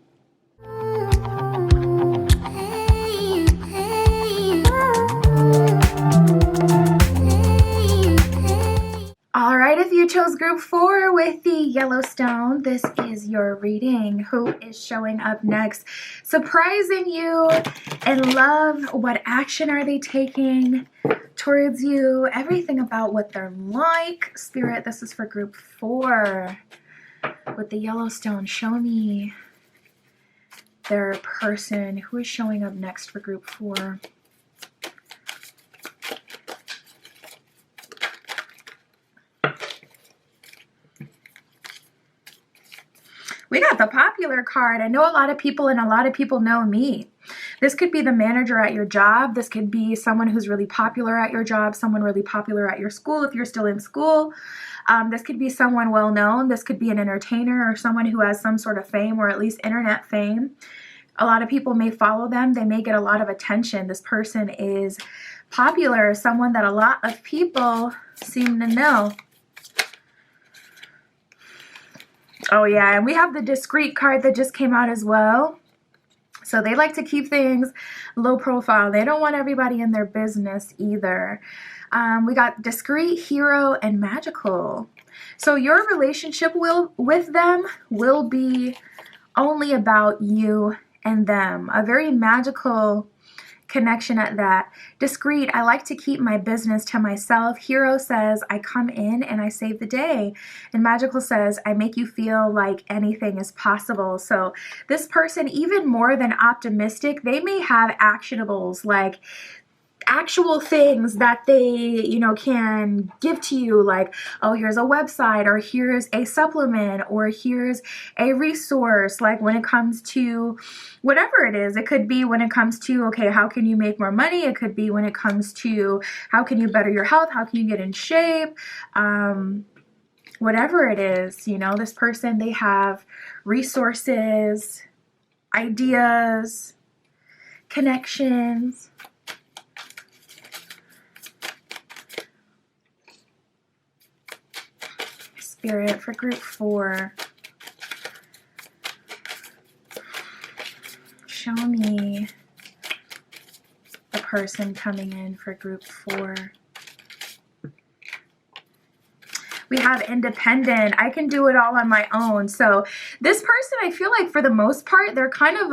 All right, if you chose group 4 with the Yellowstone, this is your reading. Who is showing up next? Surprising you in love? What action are they taking towards you? Everything about what they're like. Spirit, this is for group 4 with the Yellowstone. Show me their person. Who is showing up next for group 4? We got the popular card. I know a lot of people, and a lot of people know me. This could be the manager at your job. This could be someone who's really popular at your job, someone really popular at your school if you're still in school. This could be someone well known. This could be an entertainer or someone who has some sort of fame, or at least internet fame. A lot of people may follow them. They may get a lot of attention. This person is popular, someone that a lot of people seem to know. Oh yeah, and we have the discreet card that just came out as well. So they like to keep things low profile. They don't want everybody in their business either. We got discreet, hero, and magical. So your relationship with them will be only about you and them. A very magical, connection at that. Discreet, I like to keep my business to myself. Hero says, I come in and I save the day. And Magical says, I make you feel like anything is possible. So this person, even more than optimistic, they may have actionables, like actual things that they, you know, can give to you, like, oh, here's a website, or here's a supplement, or here's a resource. Like when it comes to whatever it is, it could be when it comes to, okay, how can you make more money? It could be when it comes to how can you better your health? How can you get in shape? Whatever it is, you know, this person, they have resources, ideas, connections. Spirit for group 4. Show me the person coming in for group 4. We have independent. I can do it all on my own. So this person, I feel like for the most part, they're kind of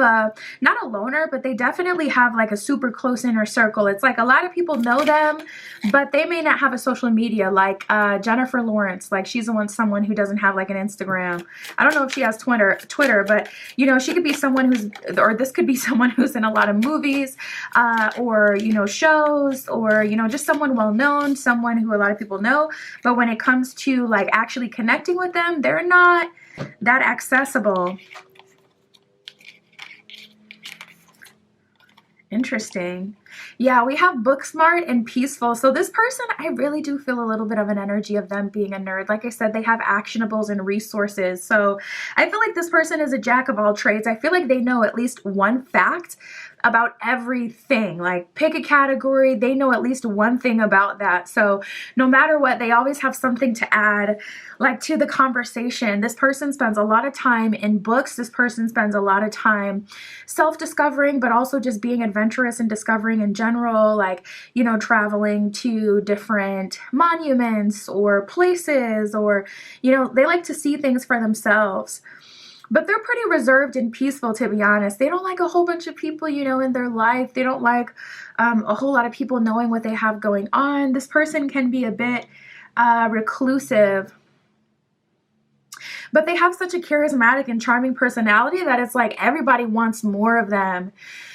not a loner, but they definitely have like a super close inner circle. It's like a lot of people know them, but they may not have a social media, like Jennifer Lawrence. Like she's someone who doesn't have like an Instagram. I don't know if she has Twitter, but you know, she could be someone who's, or this could be someone who's in a lot of movies, or, you know, shows, or, you know, just someone well known, someone who a lot of people know. But when it comes to like actually connecting with them, they're not that accessible. Interesting. Yeah, we have book smart and peaceful. So this person, I really do feel a little bit of an energy of them being a nerd. Like I said, they have actionables and resources. So I feel like this person is a jack of all trades. I feel like they know at least one fact about everything. Like pick a category, they know at least one thing about that. So no matter what, they always have something to add, like to the conversation. This person spends a lot of time in books. This person spends a lot of time self-discovering, but also just being adventurous and discovering in general, like, you know, traveling to different monuments or places, or, you know, they like to see things for themselves. But they're pretty reserved and peaceful, to be honest. They don't like a whole bunch of people, you know, in their life. They don't like a whole lot of people knowing what they have going on. This person can be a bit reclusive. But they have such a charismatic and charming personality that it's like everybody wants more of them.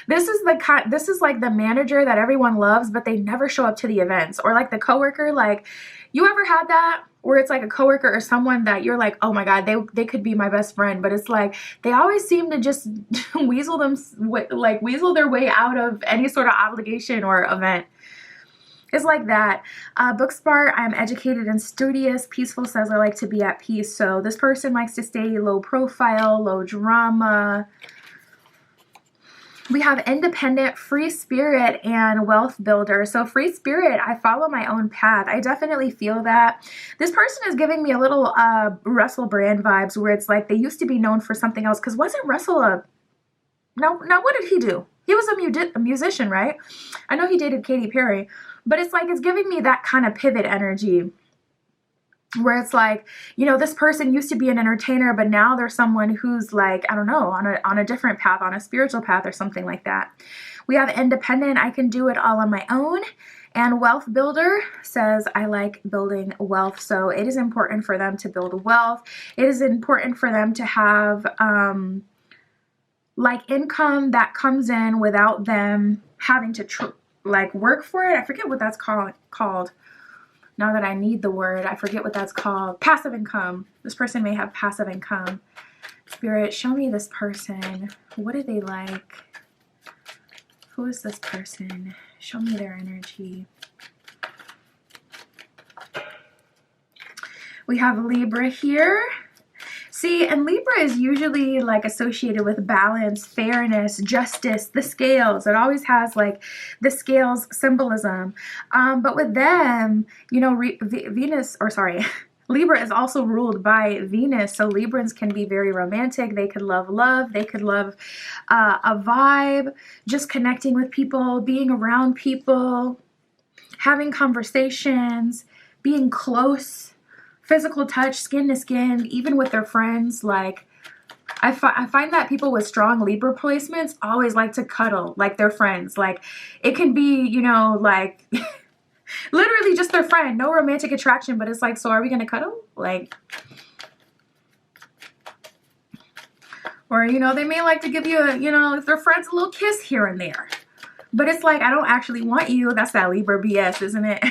This is like the manager that everyone loves, but they never show up to the events. Or like the coworker, like, you ever had that? Where it's like a coworker or someone that you're like, oh my God, they could be my best friend. But it's like, they always seem to just weasel their way out of any sort of obligation or event. It's like that. Book smart, I'm educated and studious. Peaceful says I like to be at peace. So this person likes to stay low profile, low drama. We have independent, free spirit, and wealth builder. So free spirit, I follow my own path. I definitely feel that. This person is giving me a little Russell Brand vibes, where it's like they used to be known for something else. Because wasn't Russell now what did he do? He was a musician, right? I know he dated Katy Perry. But it's like, it's giving me that kind of pivot energy, where it's like, you know, this person used to be an entertainer, but now they're someone who's like, I don't know, on a different path, on a spiritual path or something like that. We have independent, I can do it all on my own. And wealth builder says, I like building wealth. So it is important for them to build wealth. It is important for them to have like income that comes in without them having to like work for it. I forget what that's called. Now that I need the word, I forget what that's called. Passive income. This person may have passive income. Spirit, show me this person. What do they like? Who is this person? Show me their energy. We have Libra here. See, and Libra is usually like associated with balance, fairness, justice, the scales. It always has like the scales symbolism. But with them, you know, Libra is also ruled by Venus. So Librans can be very romantic. They could love love. They could love a vibe, just connecting with people, being around people, having conversations, being close. Physical touch, skin to skin, even with their friends. Like, I find that people with strong Libra placements always like to cuddle like their friends. Like it can be, you know, like literally just their friend, no romantic attraction, but it's like, so are we going to cuddle? Like, or, you know, they may like to give you a, you know, if they're friends, a little kiss here and there. But it's like, I don't actually want you. That's that Libra BS, isn't it?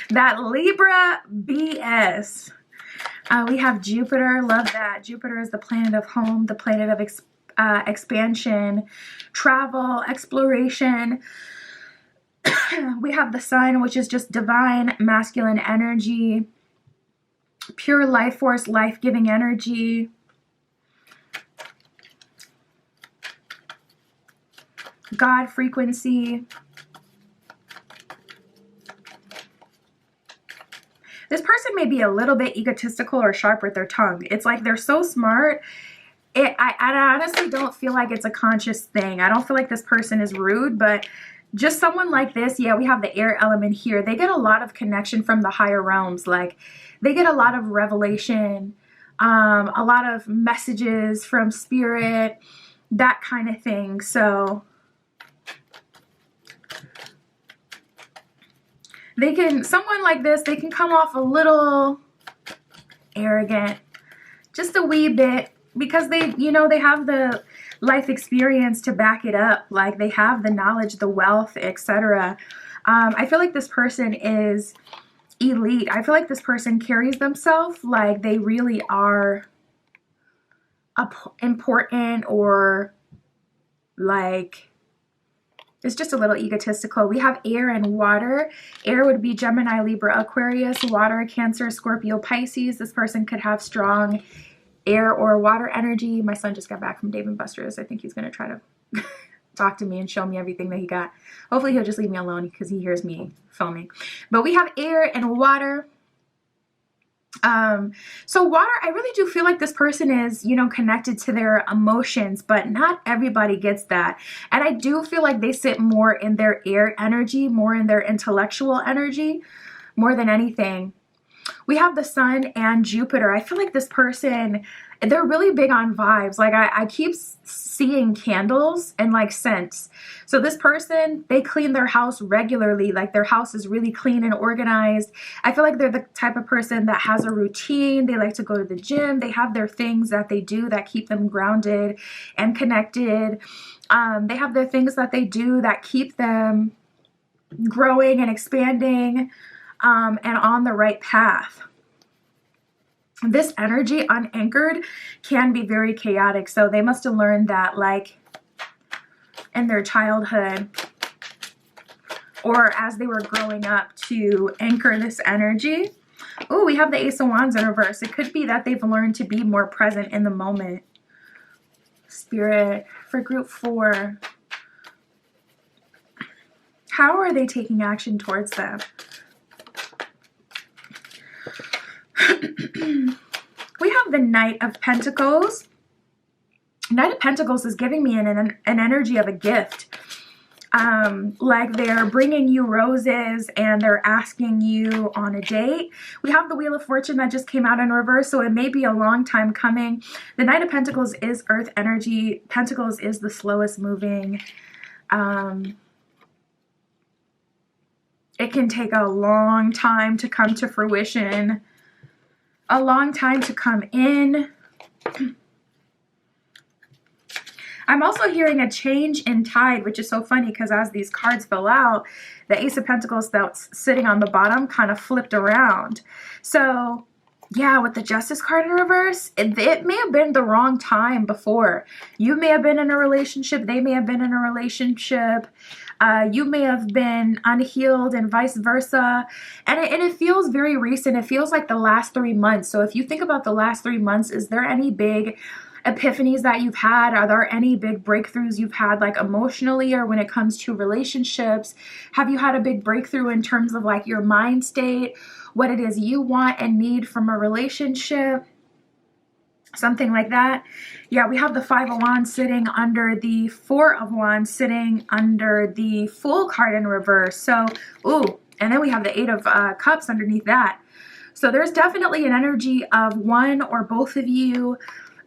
That Libra BS. We have Jupiter. Love that. Jupiter is the planet of home, the planet of expansion, travel, exploration. We have the sun, which is just divine masculine energy, pure life force, life-giving energy. God frequency. This person may be a little bit egotistical or sharp with their tongue. It's like they're so smart. I honestly don't feel like it's a conscious thing. I don't feel like this person is rude, but just someone like this, yeah, we have the air element here. They get a lot of connection from the higher realms. Like they get a lot of revelation, a lot of messages from spirit, that kind of thing. So they can, someone like this, they can come off a little arrogant, just a wee bit, because they, you know, they have the life experience to back it up. Like they have the knowledge, the wealth, etc. I feel like this person is elite. I feel like this person carries themselves like they really are important, or like it's just a little egotistical. We have air and water. Air would be Gemini, Libra, Aquarius. Water, Cancer, Scorpio, Pisces. This person could have strong air or water energy. My son just got back from Dave & Buster's. I think he's going to try to talk to me and show me everything that he got. Hopefully he'll just leave me alone because he hears me filming. But we have air and water. So water, I really do feel like this person is, you know, connected to their emotions, but not everybody gets that. And I do feel like they sit more in their air energy, more in their intellectual energy, more than anything. We have the sun and Jupiter. I feel like this person, they're really big on vibes. Like I keep seeing candles and like scents. So this person, they clean their house regularly. Like their house is really clean and organized. I feel like they're the type of person that has a routine. They like to go to the gym. They have their things that they do that keep them grounded and connected. They have their things that they do that keep them growing and expanding, and on the right path. This energy unanchored can be very chaotic. So they must have learned that like in their childhood or as they were growing up to anchor this energy. Oh, we have the Ace of Wands in reverse. It could be that they've learned to be more present in the moment. Spirit, for group 4. How are they taking action towards them? We have the Knight of Pentacles. Knight of Pentacles is giving me an energy of a gift. Like they're bringing you roses and they're asking you on a date. We have the Wheel of Fortune that just came out in reverse, so it may be a long time coming. The Knight of Pentacles is earth energy. Pentacles is the slowest moving. It can take a long time to come to fruition. A long time to come in. I'm also hearing a change in tide, which is so funny because as these cards fill out, the Ace of Pentacles that's sitting on the bottom kind of flipped around. So yeah, with the Justice card in reverse, it may have been the wrong time before. You may have been in a relationship. They may have been in a relationship. You may have been unhealed and vice versa. And it feels very recent. It feels like the last 3 months. So if you think about the last 3 months, is there any big epiphanies that you've had? Are there any big breakthroughs you've had, like emotionally or when it comes to relationships? Have you had a big breakthrough in terms of like your mind state, what it is you want and need from a relationship? Something like that. Yeah, we have the 5 of Wands sitting under the 4 of Wands sitting under the Fool card in reverse. So, ooh, and then we have the 8 of Cups underneath that. So there's definitely an energy of one or both of you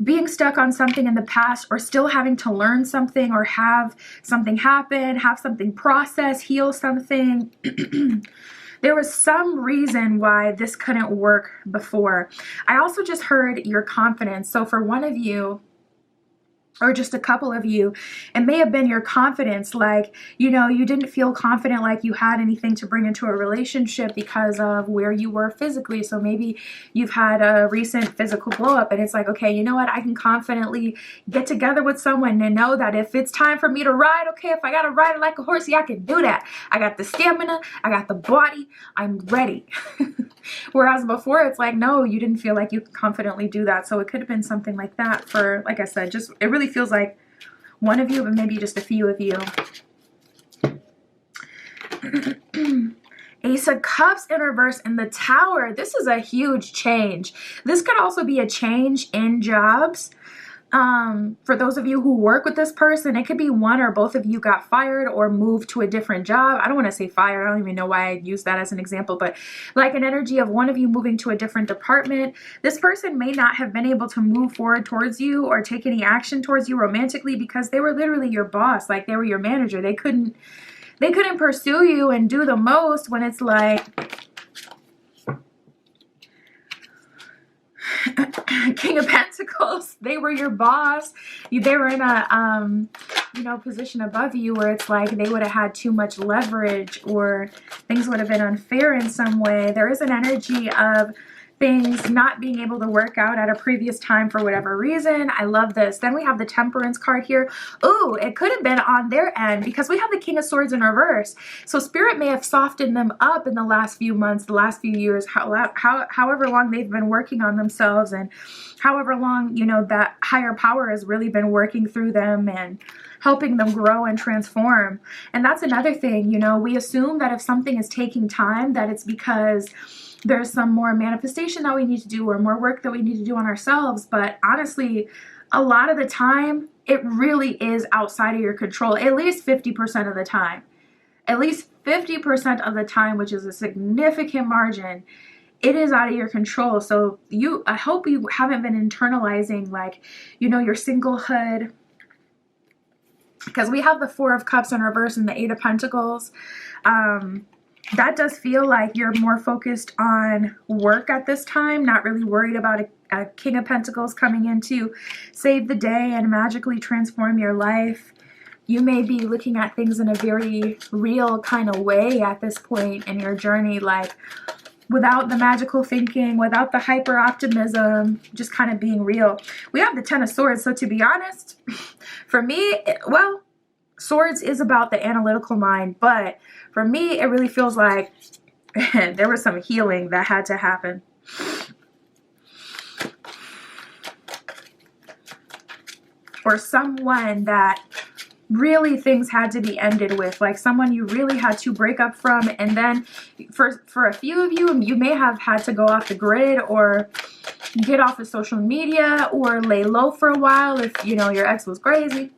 being stuck on something in the past, or still having to learn something, or have something happen, have something process, heal something. There was some reason why this couldn't work before. I also just heard your confidence. So for one of you, or just a couple of you, it may have been your confidence. Like, you know, you didn't feel confident like you had anything to bring into a relationship because of where you were physically. So maybe you've had a recent physical blow up and it's like, okay, you know what? I can confidently get together with someone and know that if it's time for me to ride, okay, if I got to ride it like a horse, yeah, I can do that. I got the stamina, I got the body, I'm ready. Whereas before it's like, no, you didn't feel like you could confidently do that. So it could have been something like that for, like I said, just, it really feels like one of you, but maybe just a few of you. Ace of Cups in reverse in the Tower. This is a huge change. This could also be a change in jobs. For those of you who work with this person, it could be one or both of you got fired or moved to a different job. I don't want to say fired. I don't even know why I use that as an example, but like an energy of one of you moving to a different department. This person may not have been able to move forward towards you or take any action towards you romantically because they were literally your boss. Like they were your manager. They couldn't pursue you and do the most when it's like, King of Pentacles, they were your boss. They were in a, position above you where it's like they would have had too much leverage or things would have been unfair in some way. There is an energy of things not being able to work out at a previous time for whatever reason. I love this. Then we have the Temperance card here. Ooh, it could have been on their end because we have the King of Swords in reverse. So Spirit may have softened them up in the last few months, the last few years, however long they've been working on themselves and however long, that higher power has really been working through them and helping them grow and transform. And that's another thing, we assume that if something is taking time, that it's because there's some more manifestation that we need to do or more work that we need to do on ourselves. But honestly, a lot of the time, it really is outside of your control, at least 50% of the time. At least 50% of the time, which is a significant margin, it is out of your control. So I hope you haven't been internalizing your singlehood, because we have the Four of Cups in reverse and the Eight of Pentacles. That does feel like you're more focused on work at this time, not really worried about a King of Pentacles coming in to save the day and magically transform your life. You may be looking at things in a very real kind of way at this point in your journey, like without the magical thinking, without the hyper optimism, just kind of being real. We have the Ten of Swords. So to be honest, for me, Swords is about the analytical mind, but for me, it really feels like there was some healing that had to happen. Or someone that really things had to be ended with, like someone you really had to break up from. And then for a few of you, you may have had to go off the grid or get off of social media or lay low for a while if, your ex was crazy.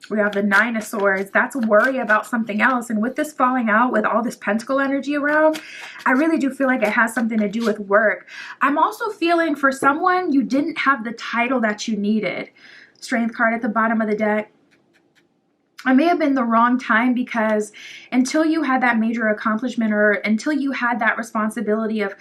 We have the Nine of Swords. That's worry about something else. And with this falling out, with all this pentacle energy around, I really do feel like it has something to do with work. I'm also feeling for someone, you didn't have the title that you needed. Strength card at the bottom of the deck. It may have been the wrong time because until you had that major accomplishment or until you had that responsibility of,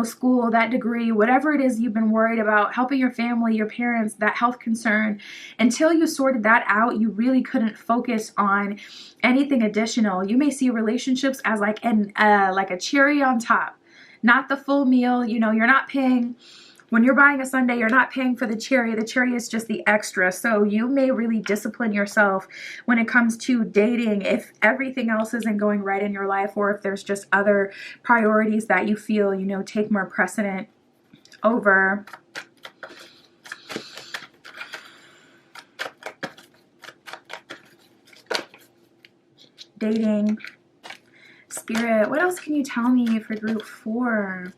school, that degree, whatever it is you've been worried about, helping your family, your parents, that health concern, until you sorted that out, you really couldn't focus on anything additional. You may see relationships as like a cherry on top, not the full meal. You're not paying. When you're buying a sundae, you're not paying for the cherry. The cherry is just the extra. So you may really discipline yourself when it comes to dating if everything else isn't going right in your life, or if there's just other priorities that you feel, take more precedent over. Dating. Spirit, what else can you tell me for group 4?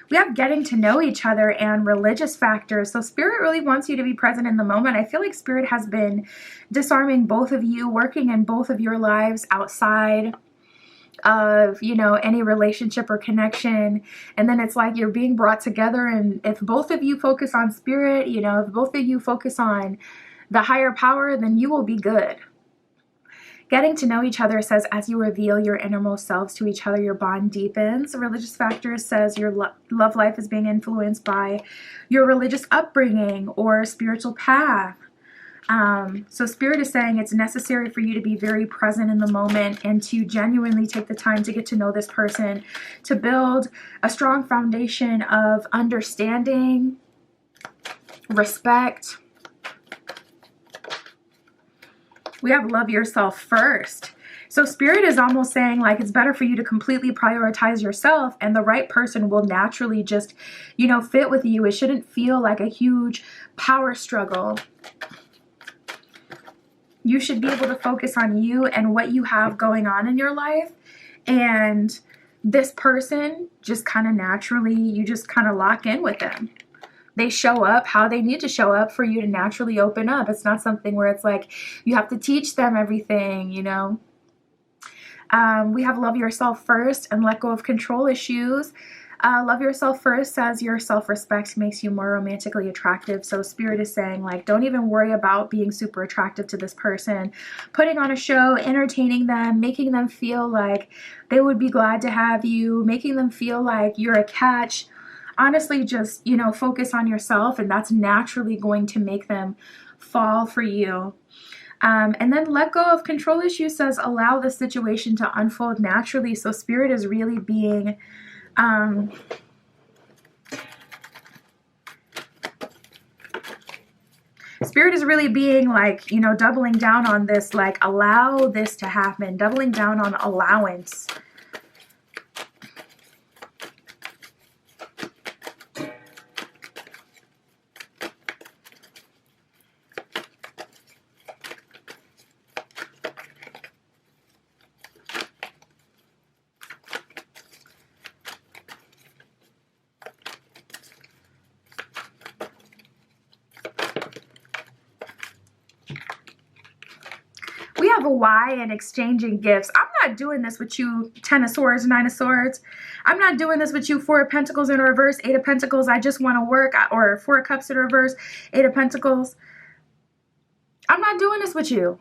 We have getting to know each other and religious factors. So Spirit really wants you to be present in the moment. I feel like Spirit has been disarming both of you, working in both of your lives outside of, you know, any relationship or connection. And then it's like you're being brought together. And if both of you focus on spirit, you know, if both of you focus on the higher power, then you will be good. Getting to know each other says, as you reveal your innermost selves to each other, your bond deepens. Religious factors says your love life is being influenced by your religious upbringing or spiritual path. So Spirit is saying it's necessary for you to be very present in the moment and to genuinely take the time to get to know this person, to build a strong foundation of understanding, respect. We have love yourself first. So Spirit is almost saying like it's better for you to completely prioritize yourself, and the right person will naturally just, you know, fit with you. It shouldn't feel like a huge power struggle. You should be able to focus on you and what you have going on in your life. And this person just kind of naturally, you just kind of lock in with them. They show up how they need to show up for you to naturally open up. It's not something where it's like you have to teach them everything, you know. We have love yourself first and let go of control issues. Love yourself first says your self-respect makes you more romantically attractive. So Spirit is saying like, don't even worry about being super attractive to this person. Putting on a show, entertaining them, making them feel like they would be glad to have you, making them feel like you're a catch. Honestly, just, you know, focus on yourself, and that's naturally going to make them fall for you. And then let go of control issues says allow the situation to unfold naturally. So Spirit is really being Spirit is really being like, you know, doubling down on this, like allow this to happen, doubling down on allowance. We have a Y in exchanging gifts. I'm not doing this with you, 10 of Swords, 9 of Swords. I'm not doing this with you, 4 of Pentacles in reverse, 8 of Pentacles. I just want to work, or 4 of Cups in reverse, 8 of Pentacles. I'm not doing this with you.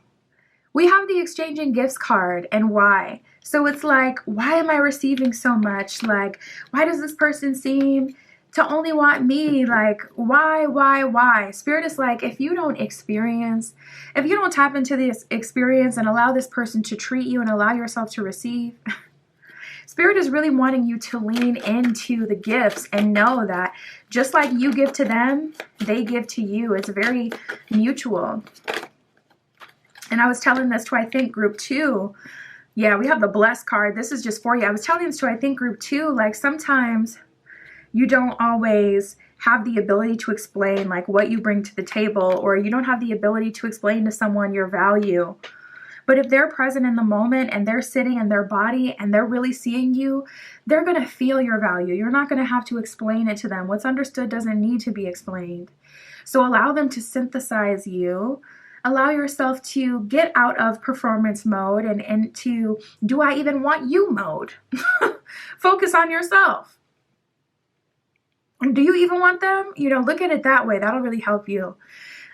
We have the exchanging gifts card and why. So it's like, why am I receiving so much? Like, why does this person seem to only want me? Like, why? Spirit is like, if you don't experience, if you don't tap into this experience and allow this person to treat you and allow yourself to receive, Spirit is really wanting you to lean into the gifts and know that just like you give to them, they give to you. It's very mutual. And I was telling this to, I think, group 2. Yeah, we have the blessed card. This is just for you. I was telling this to, I think, group 2, like sometimes you don't always have the ability to explain like what you bring to the table, or you don't have the ability to explain to someone your value. But if they're present in the moment and they're sitting in their body and they're really seeing you, they're going to feel your value. You're not going to have to explain it to them. What's understood doesn't need to be explained. So allow them to synthesize you. Allow yourself to get out of performance mode and to do I even want you mode. Focus on yourself. Do you even want them? You know, look at it that way. That'll really help you.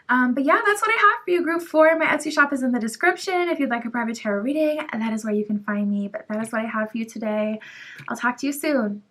But yeah, that's what I have for you, group 4. My Etsy shop is in the description. If you'd like a private tarot reading, that is where you can find me. But that is what I have for you today. I'll talk to you soon.